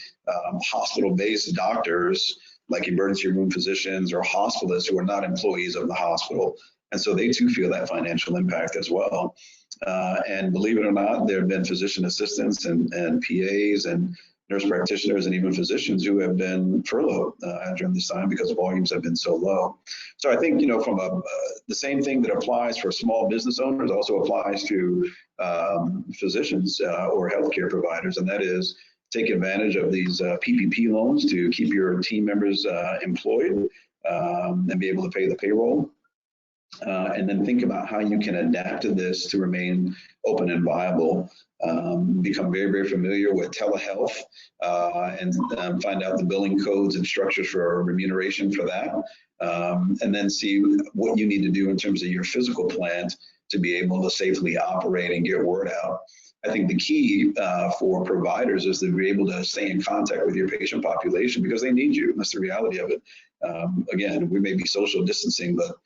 hospital-based doctors, like emergency room physicians or hospitalists, who are not employees of the hospital. And so they too feel that financial impact as well. And believe it or not, there have been physician assistants and PAs and nurse practitioners and even physicians who have been furloughed during this time because volumes have been so low. So I think, from the same thing that applies for small business owners also applies to physicians or healthcare providers, and that is take advantage of these PPP loans to keep your team members employed and be able to pay the payroll. And then think about how you can adapt to this to remain open and viable. Become very, very familiar with telehealth and find out the billing codes and structures for remuneration for that. And then see what you need to do in terms of your physical plant to be able to safely operate and get word out. I think the key for providers is to be able to stay in contact with your patient population because they need you. That's the reality of it. Again, we may be social distancing, but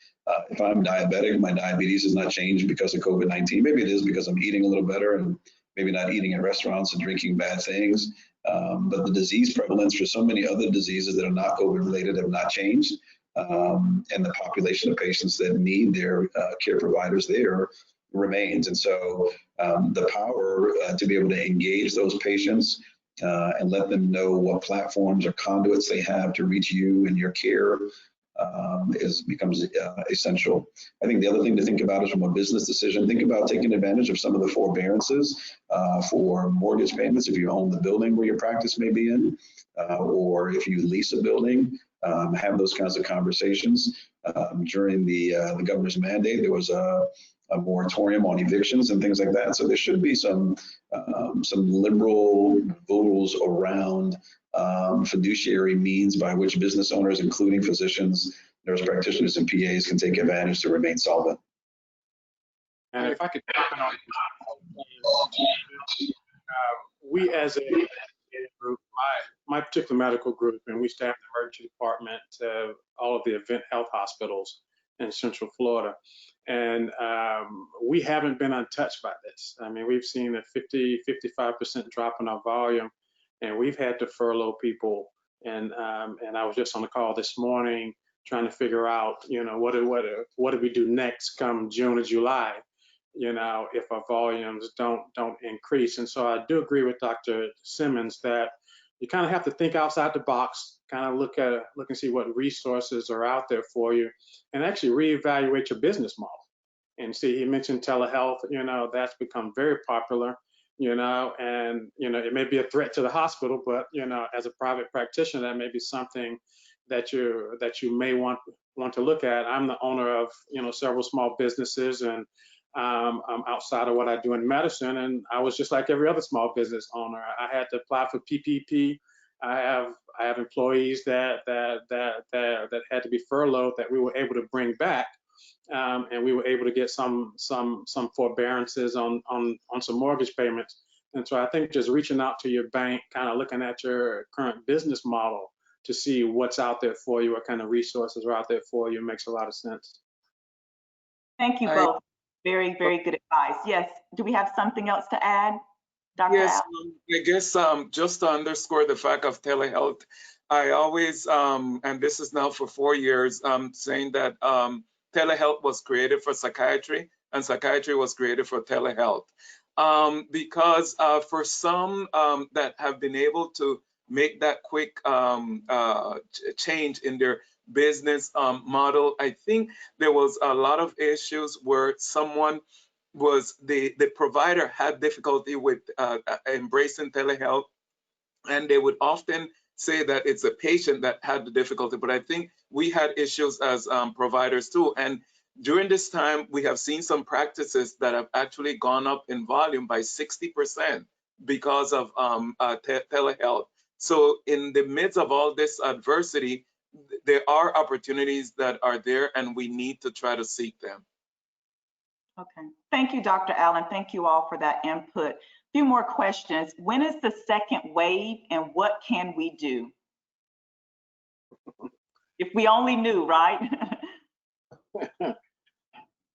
if I'm diabetic, my diabetes has not changed because of COVID-19. Maybe it is because I'm eating a little better and maybe not eating in restaurants and drinking bad things. But the disease prevalence for so many other diseases that are not COVID related have not changed. And the population of patients that need their care providers there remains. And so the power to be able to engage those patients and let them know what platforms or conduits they have to reach you and your care becomes essential. I think the other thing to think about is from a business decision, think about taking advantage of some of the forbearances for mortgage payments if you own the building where your practice may be in, or if you lease a building, have those kinds of conversations. During the governor's mandate, there was a moratorium on evictions and things like that. So there should be some liberal rules around fiduciary means by which business owners, including physicians, nurse practitioners, and PAs can take advantage to remain solvent. And if I could comment on we as a group, my particular medical group, and we staff the emergency department, all of the AdventHealth hospitals in Central Florida. And we haven't been untouched by this. I mean, we've seen a 55% drop in our volume, and we've had to furlough people. And I was just on the call this morning trying to figure out, what do we do next come June or July, if our volumes don't increase. And so I do agree with Dr. Simmons that you kind of have to think outside the box, kind of look and see what resources are out there for you, and actually reevaluate your business model. And see, he mentioned telehealth, that's become very popular, and, it may be a threat to the hospital, but, as a private practitioner, that may be something that you may want to look at. I'm the owner of, several small businesses, and I'm outside of what I do in medicine, and I was just like every other small business owner. I had to apply for PPP. I have employees that had to be furloughed that we were able to bring back, and we were able to get some forbearances on some mortgage payments. And so I think just reaching out to your bank, kind of looking at your current business model to see what's out there for you, what kind of resources are out there for you, makes a lot of sense. Thank you both. Very, very good advice. Yes. Do we have something else to add, Dr. Yes, Al? I guess just to underscore the fact of telehealth, I always, and this is now for 4 years, saying that telehealth was created for psychiatry and psychiatry was created for telehealth. Because for some that have been able to make that quick change in their business model, I think there was a lot of issues where someone was, the provider had difficulty with embracing telehealth, and they would often say that it's a patient that had the difficulty, but I think we had issues as providers too. And during this time, we have seen some practices that have actually gone up in volume by 60% because of telehealth. So in the midst of all this adversity, there are opportunities that are there, and we need to try to seek them. Okay. Thank you, Dr. Allen. Thank you all for that input. A few more questions. When is the second wave, and what can we do? If we only knew, right?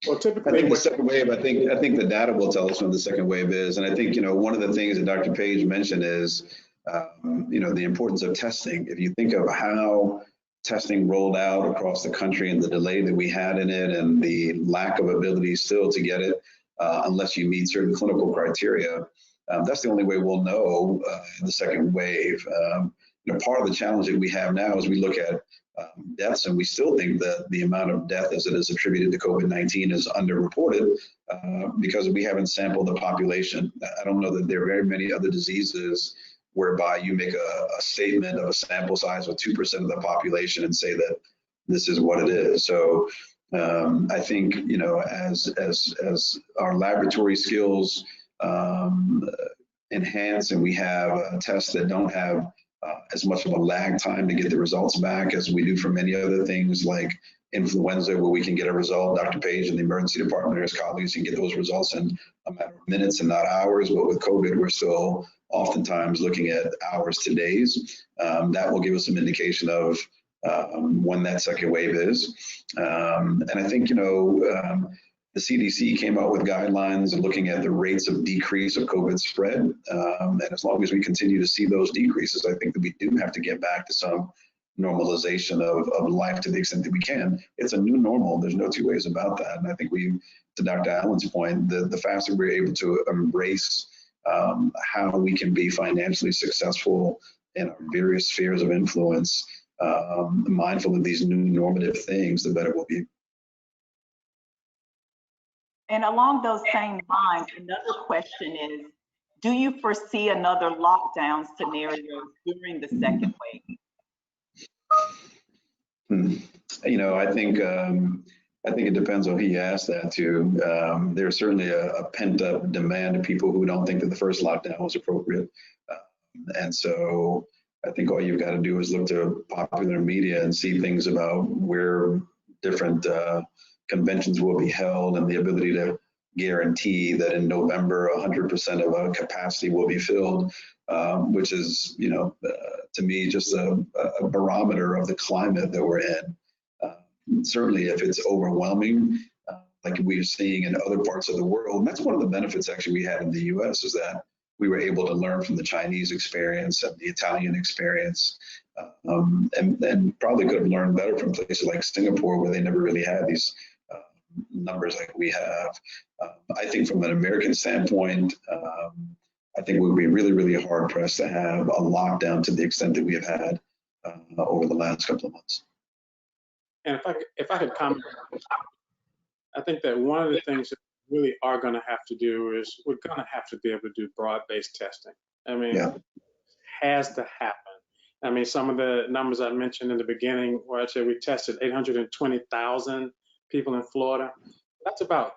Well, typically, I think the second wave, I think the data will tell us when the second wave is. And I think, one of the things that Dr. Page mentioned is, the importance of testing. If you think of how testing rolled out across the country and the delay that we had in it and the lack of ability still to get it unless you meet certain clinical criteria, That's the only way we'll know the second wave. Part of the challenge that we have now is we look at deaths, and we still think that the amount of death as it is attributed to COVID-19 is underreported because we haven't sampled the population. I don't know that there are very many other diseases whereby you make a statement of a sample size of 2% of the population and say that this is what it is. So I think, as our laboratory skills enhance, and we have tests that don't have as much of a lag time to get the results back as we do for many other things like influenza, where we can get a result. Dr. Page in the emergency department or his colleagues can get those results in a matter of minutes and not hours. But with COVID, we're still oftentimes looking at hours to days. That will give us some indication of when that second wave is. And I think, the CDC came out with guidelines looking at the rates of decrease of COVID spread. And as long as we continue to see those decreases, I think that we do have to get back to some normalization of life to the extent that we can. It's a new normal. There's no two ways about that. And I think to Dr. Allen's point, the faster we're able to embrace how we can be financially successful in our various spheres of influence, mindful of these new normative things, the better we'll be. And along those same lines, another question is, do you foresee another lockdown scenario during the second wave? I think it depends on who you ask that to. There's certainly a pent-up demand of people who don't think that the first lockdown was appropriate. And so I think all you've got to do is look to popular media and see things about where different conventions will be held and the ability to guarantee that in November 100% of our capacity will be filled, which is, to me, just a barometer of the climate that we're in. Certainly if it's overwhelming, like we're seeing in other parts of the world, and that's one of the benefits actually we had in the US, is that we were able to learn from the Chinese experience and the Italian experience, and probably could have learned better from places like Singapore, where they never really had these numbers like we have. I think from an American standpoint, I think we'll be really, really hard pressed to have a lockdown to the extent that we have had over the last couple of months. And if I could comment, I think that one of the things that we really are going to have to do is we're going to have to be able to do broad-based testing. I mean, It has to happen. I mean, some of the numbers I mentioned in the beginning, where I said we tested 820,000 people in Florida. That's about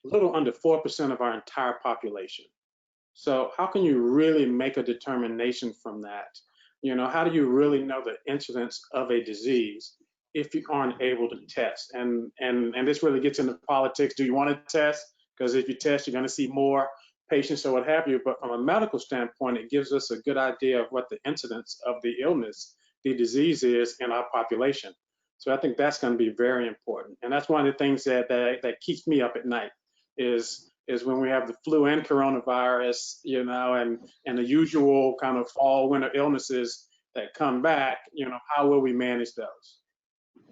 a little under 4% of our entire population. So how can you really make a determination from that? How do you really know the incidence of a disease if you aren't able to test? And this really gets into politics. Do you want to test? Because if you test, you're going to see more patients or what have you. But from a medical standpoint, it gives us a good idea of what the incidence of the illness, the disease is in our population. So I think that's going to be very important. And that's one of the things that keeps me up at night is when we have the flu and coronavirus, and the usual kind of fall, winter illnesses that come back, how will we manage those?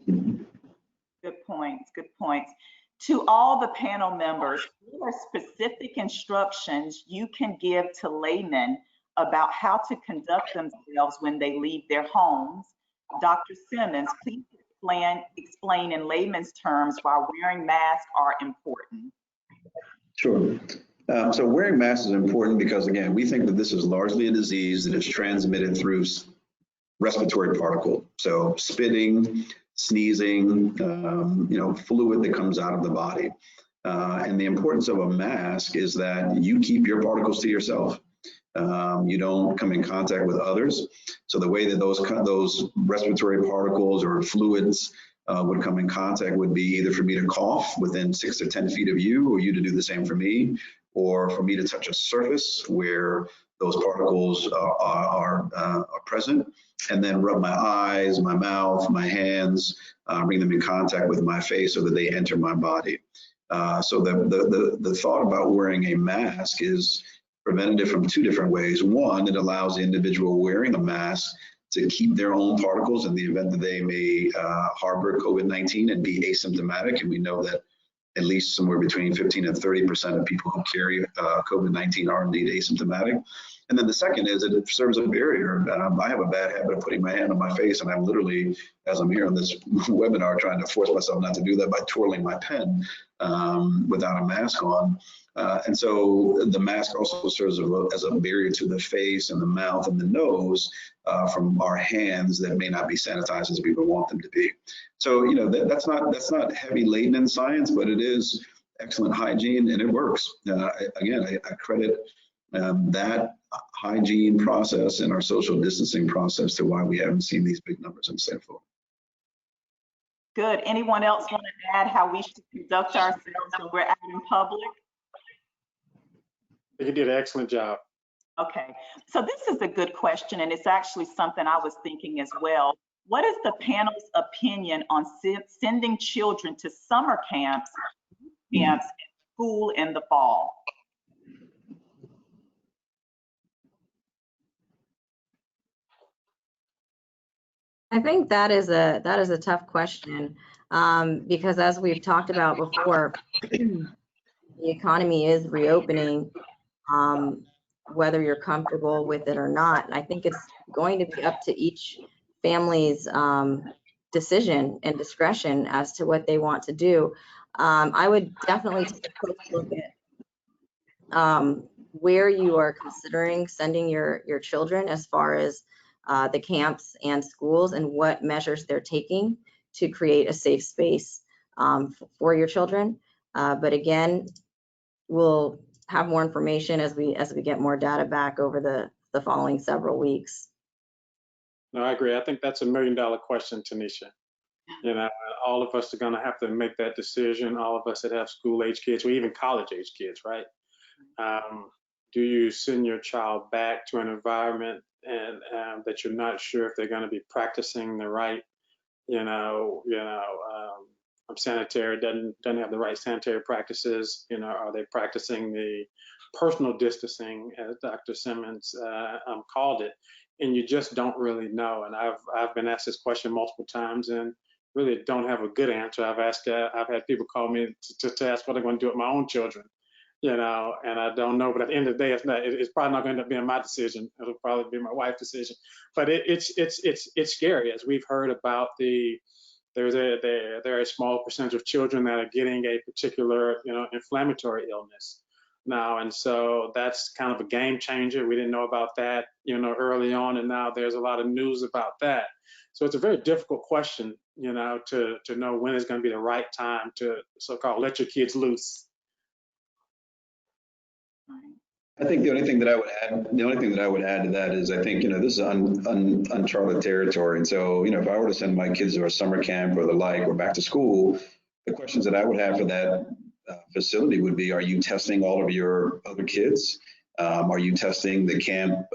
Good points, good points. To all the panel members, what are specific instructions you can give to laymen about how to conduct themselves when they leave their homes? Dr. Simmons, please explain in layman's terms why wearing masks are important. Sure. So wearing masks is important because, again, we think that this is largely a disease that is transmitted through respiratory particle. So spitting, sneezing, fluid that comes out of the body. And the importance of a mask is that you keep your particles to yourself. You don't come in contact with others. So the way that those respiratory particles or fluids would come in contact would be either for me to cough within 6 to 10 feet of you, or you to do the same for me, or for me to touch a surface where those particles are present, and then rub my eyes, my mouth, my hands, bring them in contact with my face so that they enter my body. So the thought about wearing a mask is preventative from two different ways. One, it allows the individual wearing a mask to keep their own particles in the event that they may harbor COVID-19 and be asymptomatic. And we know that at least somewhere between 15 and 30% of people who carry COVID-19 are indeed asymptomatic. And then the second is that it serves a barrier. I have a bad habit of putting my hand on my face, and I'm literally, as I'm here on this webinar, trying to force myself not to do that by twirling my pen without a mask on. And so the mask also serves as a barrier to the face and the mouth and the nose from our hands that may not be sanitized as we would want them to be. So, you know, that's not heavy laden in science, but it is excellent hygiene, and it works. Again, I credit that hygiene process and our social distancing process to why we haven't seen these big numbers in the state of Florida. Good. Anyone else want to add how we should conduct ourselves when we're out in public? You did an excellent job. Okay, so this is a good question, and it's actually something I was thinking as well. What is the panel's opinion on sending children to summer camps and school in the fall? I think that is a tough question because, as we've talked about before, the economy is reopening, whether you're comfortable with it or not. And I think it's going to be up to each family's decision and discretion as to what they want to do. I would definitely take a close look at where you are considering sending your children as far as the camps and schools, and what measures they're taking to create a safe space for your children. But again, we'll have more information as we get more data back over the following several weeks. No, I agree. I think that's $1 million question, Tanisha. You know, all of us are going to have to make that decision. All of us that have school-age kids, or even college-age kids, right? Do you send your child back to an environment and that you're not sure if they're going to be practicing the right, sanitary, doesn't have the right sanitary practices? You know, are they practicing the personal distancing, as Dr. Simmons called it? And you just don't really know. And I've been asked this question multiple times and really don't have a good answer. I've had people call me to ask what I'm going to do with my own children. You know, and I don't know, but at the end of the day, it's probably not going to end up being my decision. It'll probably be my wife's decision. But it's scary, as we've heard about there are a small percentage of children that are getting a particular, inflammatory illness now, and so that's kind of a game changer. We didn't know about that, early on, and now there's a lot of news about that. So it's a very difficult question, to know when is going to be the right time to so-called let your kids loose. I think the only thing that I would add to that is, I think, this is uncharted territory. And so, if I were to send my kids to a summer camp or the like, or back to school, the questions that I would have for that facility would be, are you testing all of your other kids? Are you testing the camp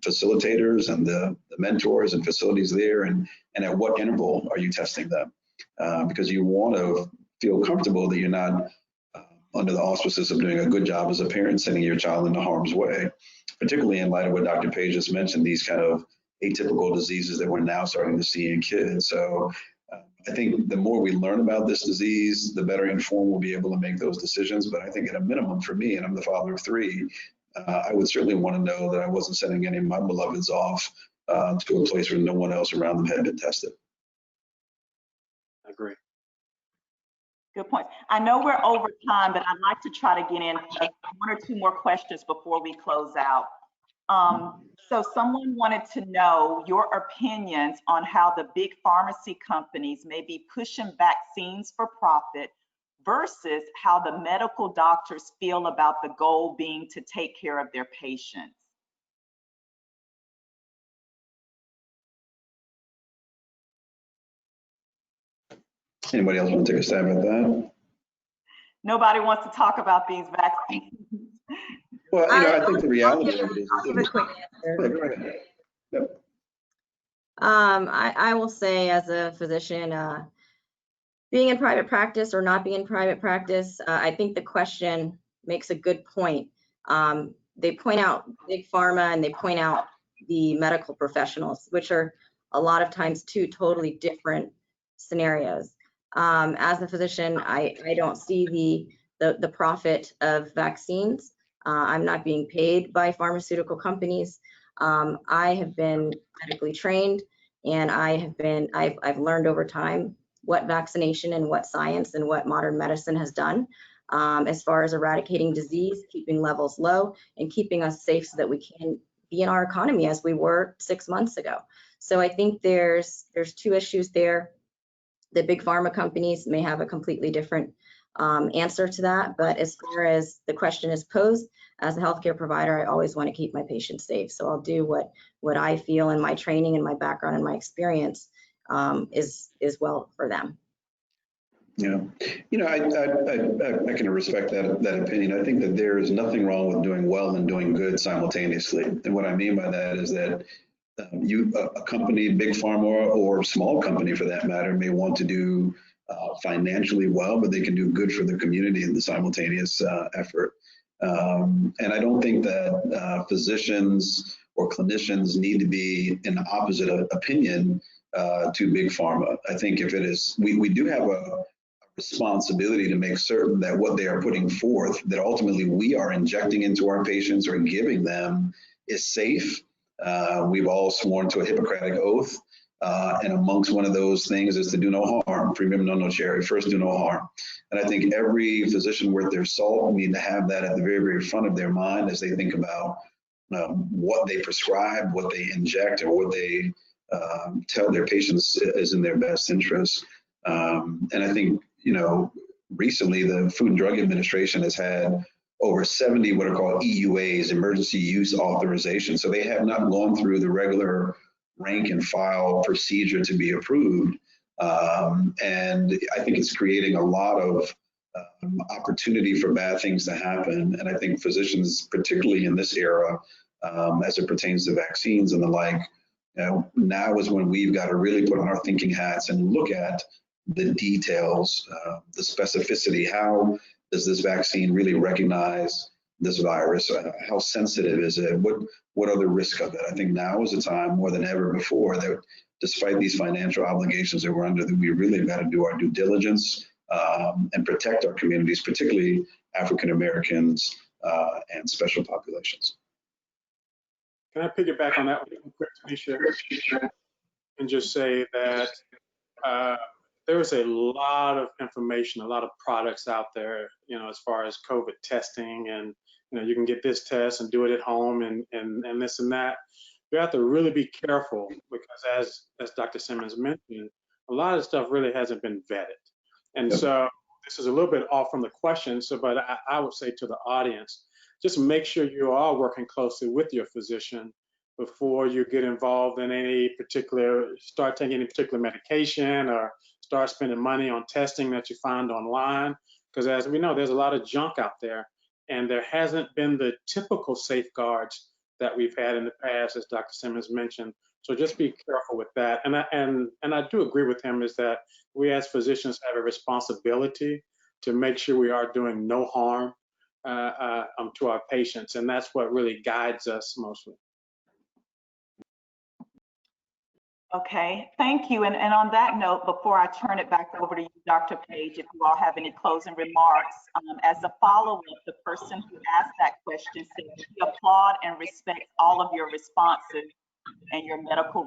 facilitators and the mentors and facilities there? And at what interval are you testing them? Because you want to feel comfortable that you're not under the auspices of doing a good job as a parent, sending your child into harm's way, particularly in light of what Dr. Page just mentioned, these kind of atypical diseases that we're now starting to see in kids. So I think the more we learn about this disease, the better informed we'll be able to make those decisions. But I think at a minimum for me, and I'm the father of 3, I would certainly want to know that I wasn't sending any of my beloveds off to a place where no one else around them had been tested. I agree. Good point. I know we're over time, but I'd like to try to get in 1 or 2 more questions before we close out. So someone wanted to know your opinions on how the big pharmacy companies may be pushing vaccines for profit versus how the medical doctors feel about the goal being to take care of their patients. Anybody else want to take a stab at that? Nobody wants to talk about these vaccines. Well, I think the reality of it is. I'll give a quick answer. Go ahead. Yep. I will say, as a physician, being in private practice or not being in private practice, I think the question makes a good point. They point out big pharma and they point out the medical professionals, which are a lot of times 2 totally different scenarios. As a physician, I don't see the profit of vaccines. I'm not being paid by pharmaceutical companies. I have been medically trained, and I've learned over time what vaccination and what science and what modern medicine has done as far as eradicating disease, keeping levels low, and keeping us safe so that we can be in our economy as we were 6 months ago. So I think there's two issues there. The big pharma companies may have a completely different answer to that, but as far as the question is posed, as a healthcare provider, I always want to keep my patients safe. So I'll do what I feel in my training and my background and my experience is well for them. Yeah, you know, I can respect that opinion. I think that there is nothing wrong with doing well and doing good simultaneously. And what I mean by that is that a company, big pharma or small company for that matter, may want to do financially well, but they can do good for the community in the simultaneous effort. And I don't think that physicians or clinicians need to be in the opposite opinion to big pharma. I think if it is, we do have a responsibility to make certain that what they are putting forth, that ultimately we are injecting into our patients or giving them, is safe. We've all sworn to a Hippocratic oath, and amongst one of those things is to do no harm. Primum non nocere, first do no harm. And I think every physician worth their salt need to have that at the very, very front of their mind as they think about what they prescribe, what they inject, or what they tell their patients is in their best interest. And I think, you know, recently the Food and Drug Administration has had over 70 what are called EUAs, emergency use authorization. So they have not gone through the regular rank and file procedure to be approved. And I think it's creating a lot of opportunity for bad things to happen. And I think physicians, particularly in this era, as it pertains to vaccines and the like, you know, now is when we've got to really put on our thinking hats and look at the details, the specificity. How does this vaccine really recognize this virus? How sensitive is it? What are the risks of it? I think now is a time more than ever before that, despite these financial obligations that we're under, that we really got to do our due diligence and protect our communities, particularly African Americans and special populations. Can I piggyback on that one quick, Tanisha, and just say that there's a lot of information, a lot of products out there, you know, as far as COVID testing, and you know, you can get this test and do it at home and this and that. You have to really be careful because, as Dr. Simmons mentioned, a lot of stuff really hasn't been vetted. And so this is a little bit off from the question. So, but I would say to the audience, just make sure you are working closely with your physician before you get involved in any particular, start taking any particular medication or start spending money on testing that you find online. Because as we know, there's a lot of junk out there, and there hasn't been the typical safeguards that we've had in the past, as Dr. Simmons mentioned. So just be careful with that. And I do agree with him, is that we as physicians have a responsibility to make sure we are doing no harm to our patients, and that's what really guides us mostly. Okay, thank you. And on that note, before I turn it back over to you, Dr. Page, if you all have any closing remarks, as a follow-up, the person who asked that question said, "We applaud and respect all of your responses and your medical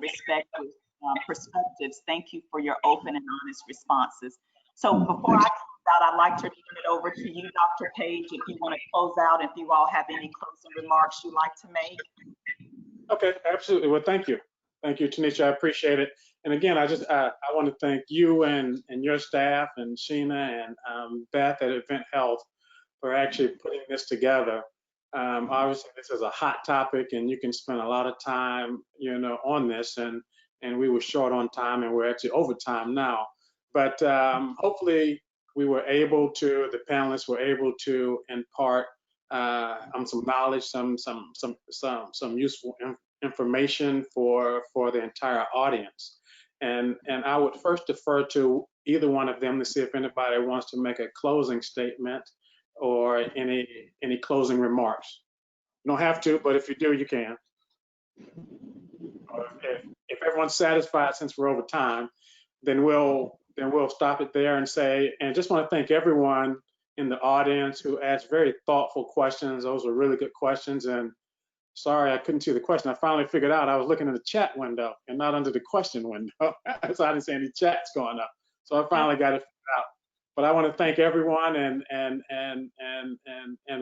perspectives. Thank you for your open and honest responses." So before I close out, I'd like to turn it over to you, Dr. Page, if you want to close out, if you all have any closing remarks you'd like to make. Okay, absolutely. Well, thank you. Thank you, Tanisha. I appreciate it. And again, I want to thank you and your staff and Sheena and Beth at AdventHealth for actually putting this together. Obviously, this is a hot topic, and you can spend a lot of time, you know, on this. And we were short on time, and we're actually over time now. But hopefully, the panelists were able to impart some knowledge, some useful information for the entire audience. And I would first defer to either one of them to see if anybody wants to make a closing statement or any closing remarks. You don't have to, but if you do, you can. Or if everyone's satisfied, since we're over time, then we'll then we'll stop it there and say, and just want to thank everyone in the audience who asked very thoughtful questions. Those were really good questions. And sorry, I couldn't see the question. I finally figured out I was looking in the chat window and not under the question window. So I didn't see any chats going up. So I finally got it figured out. But I want to thank everyone and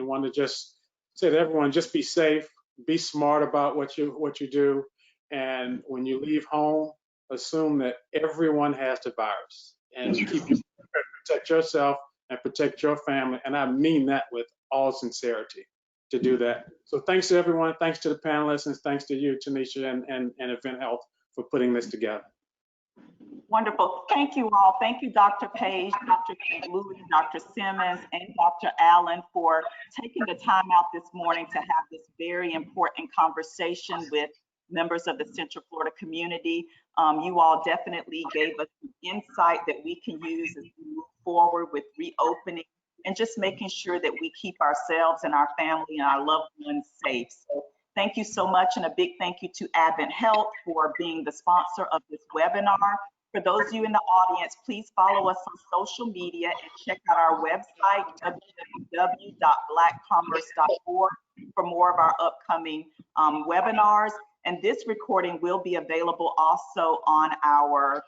want to just say to everyone, just be safe, be smart about what you do. And when you leave home, assume that everyone has the virus, and protect yourself and protect your family. And I mean that with all sincerity to do that. So thanks to everyone. Thanks to the panelists, and thanks to you, Tanisha, and AdventHealth for putting this together. Wonderful. Thank you all. Thank you, Dr. Page, Dr. Louis, Dr. Simmons, and Dr. Allen for taking the time out this morning to have this very important conversation with members of the Central Florida community. You all definitely gave us insight that we can use as we move forward with reopening and just making sure that we keep ourselves and our family and our loved ones safe. So thank you so much, and a big thank you to AdventHealth for being the sponsor of this webinar. For those of you in the audience, please follow us on social media and check out our website, www.blackcommerce.org, for more of our upcoming webinars. And this recording will be available also on our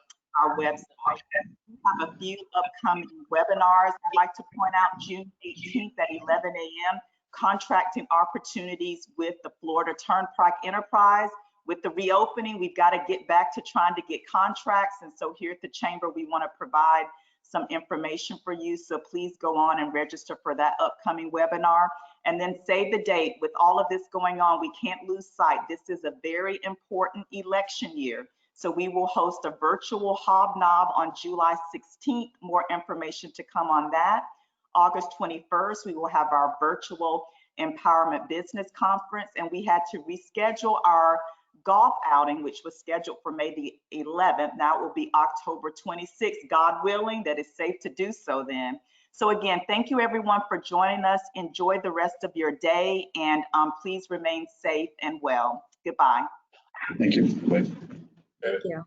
website. We have a few upcoming webinars. I'd like to point out June 18th at 11 a.m., contracting opportunities with the Florida Turnpike Enterprise. With the reopening, we've got to get back to trying to get contracts. And so here at the Chamber, we want to provide some information for you. So please go on and register for that upcoming webinar. And then save the date. With all of this going on, we can't lose sight. This is a very important election year. So we will host a virtual hobnob on July 16th. More information to come on that. August 21st, we will have our virtual Empowerment Business Conference. And we had to reschedule our golf outing, which was scheduled for May the 11th. Now it will be October 26th, God willing, that it's safe to do so then. So again, thank you everyone for joining us. Enjoy the rest of your day, and please remain safe and well. Goodbye. Thank you. Bye. Thank you.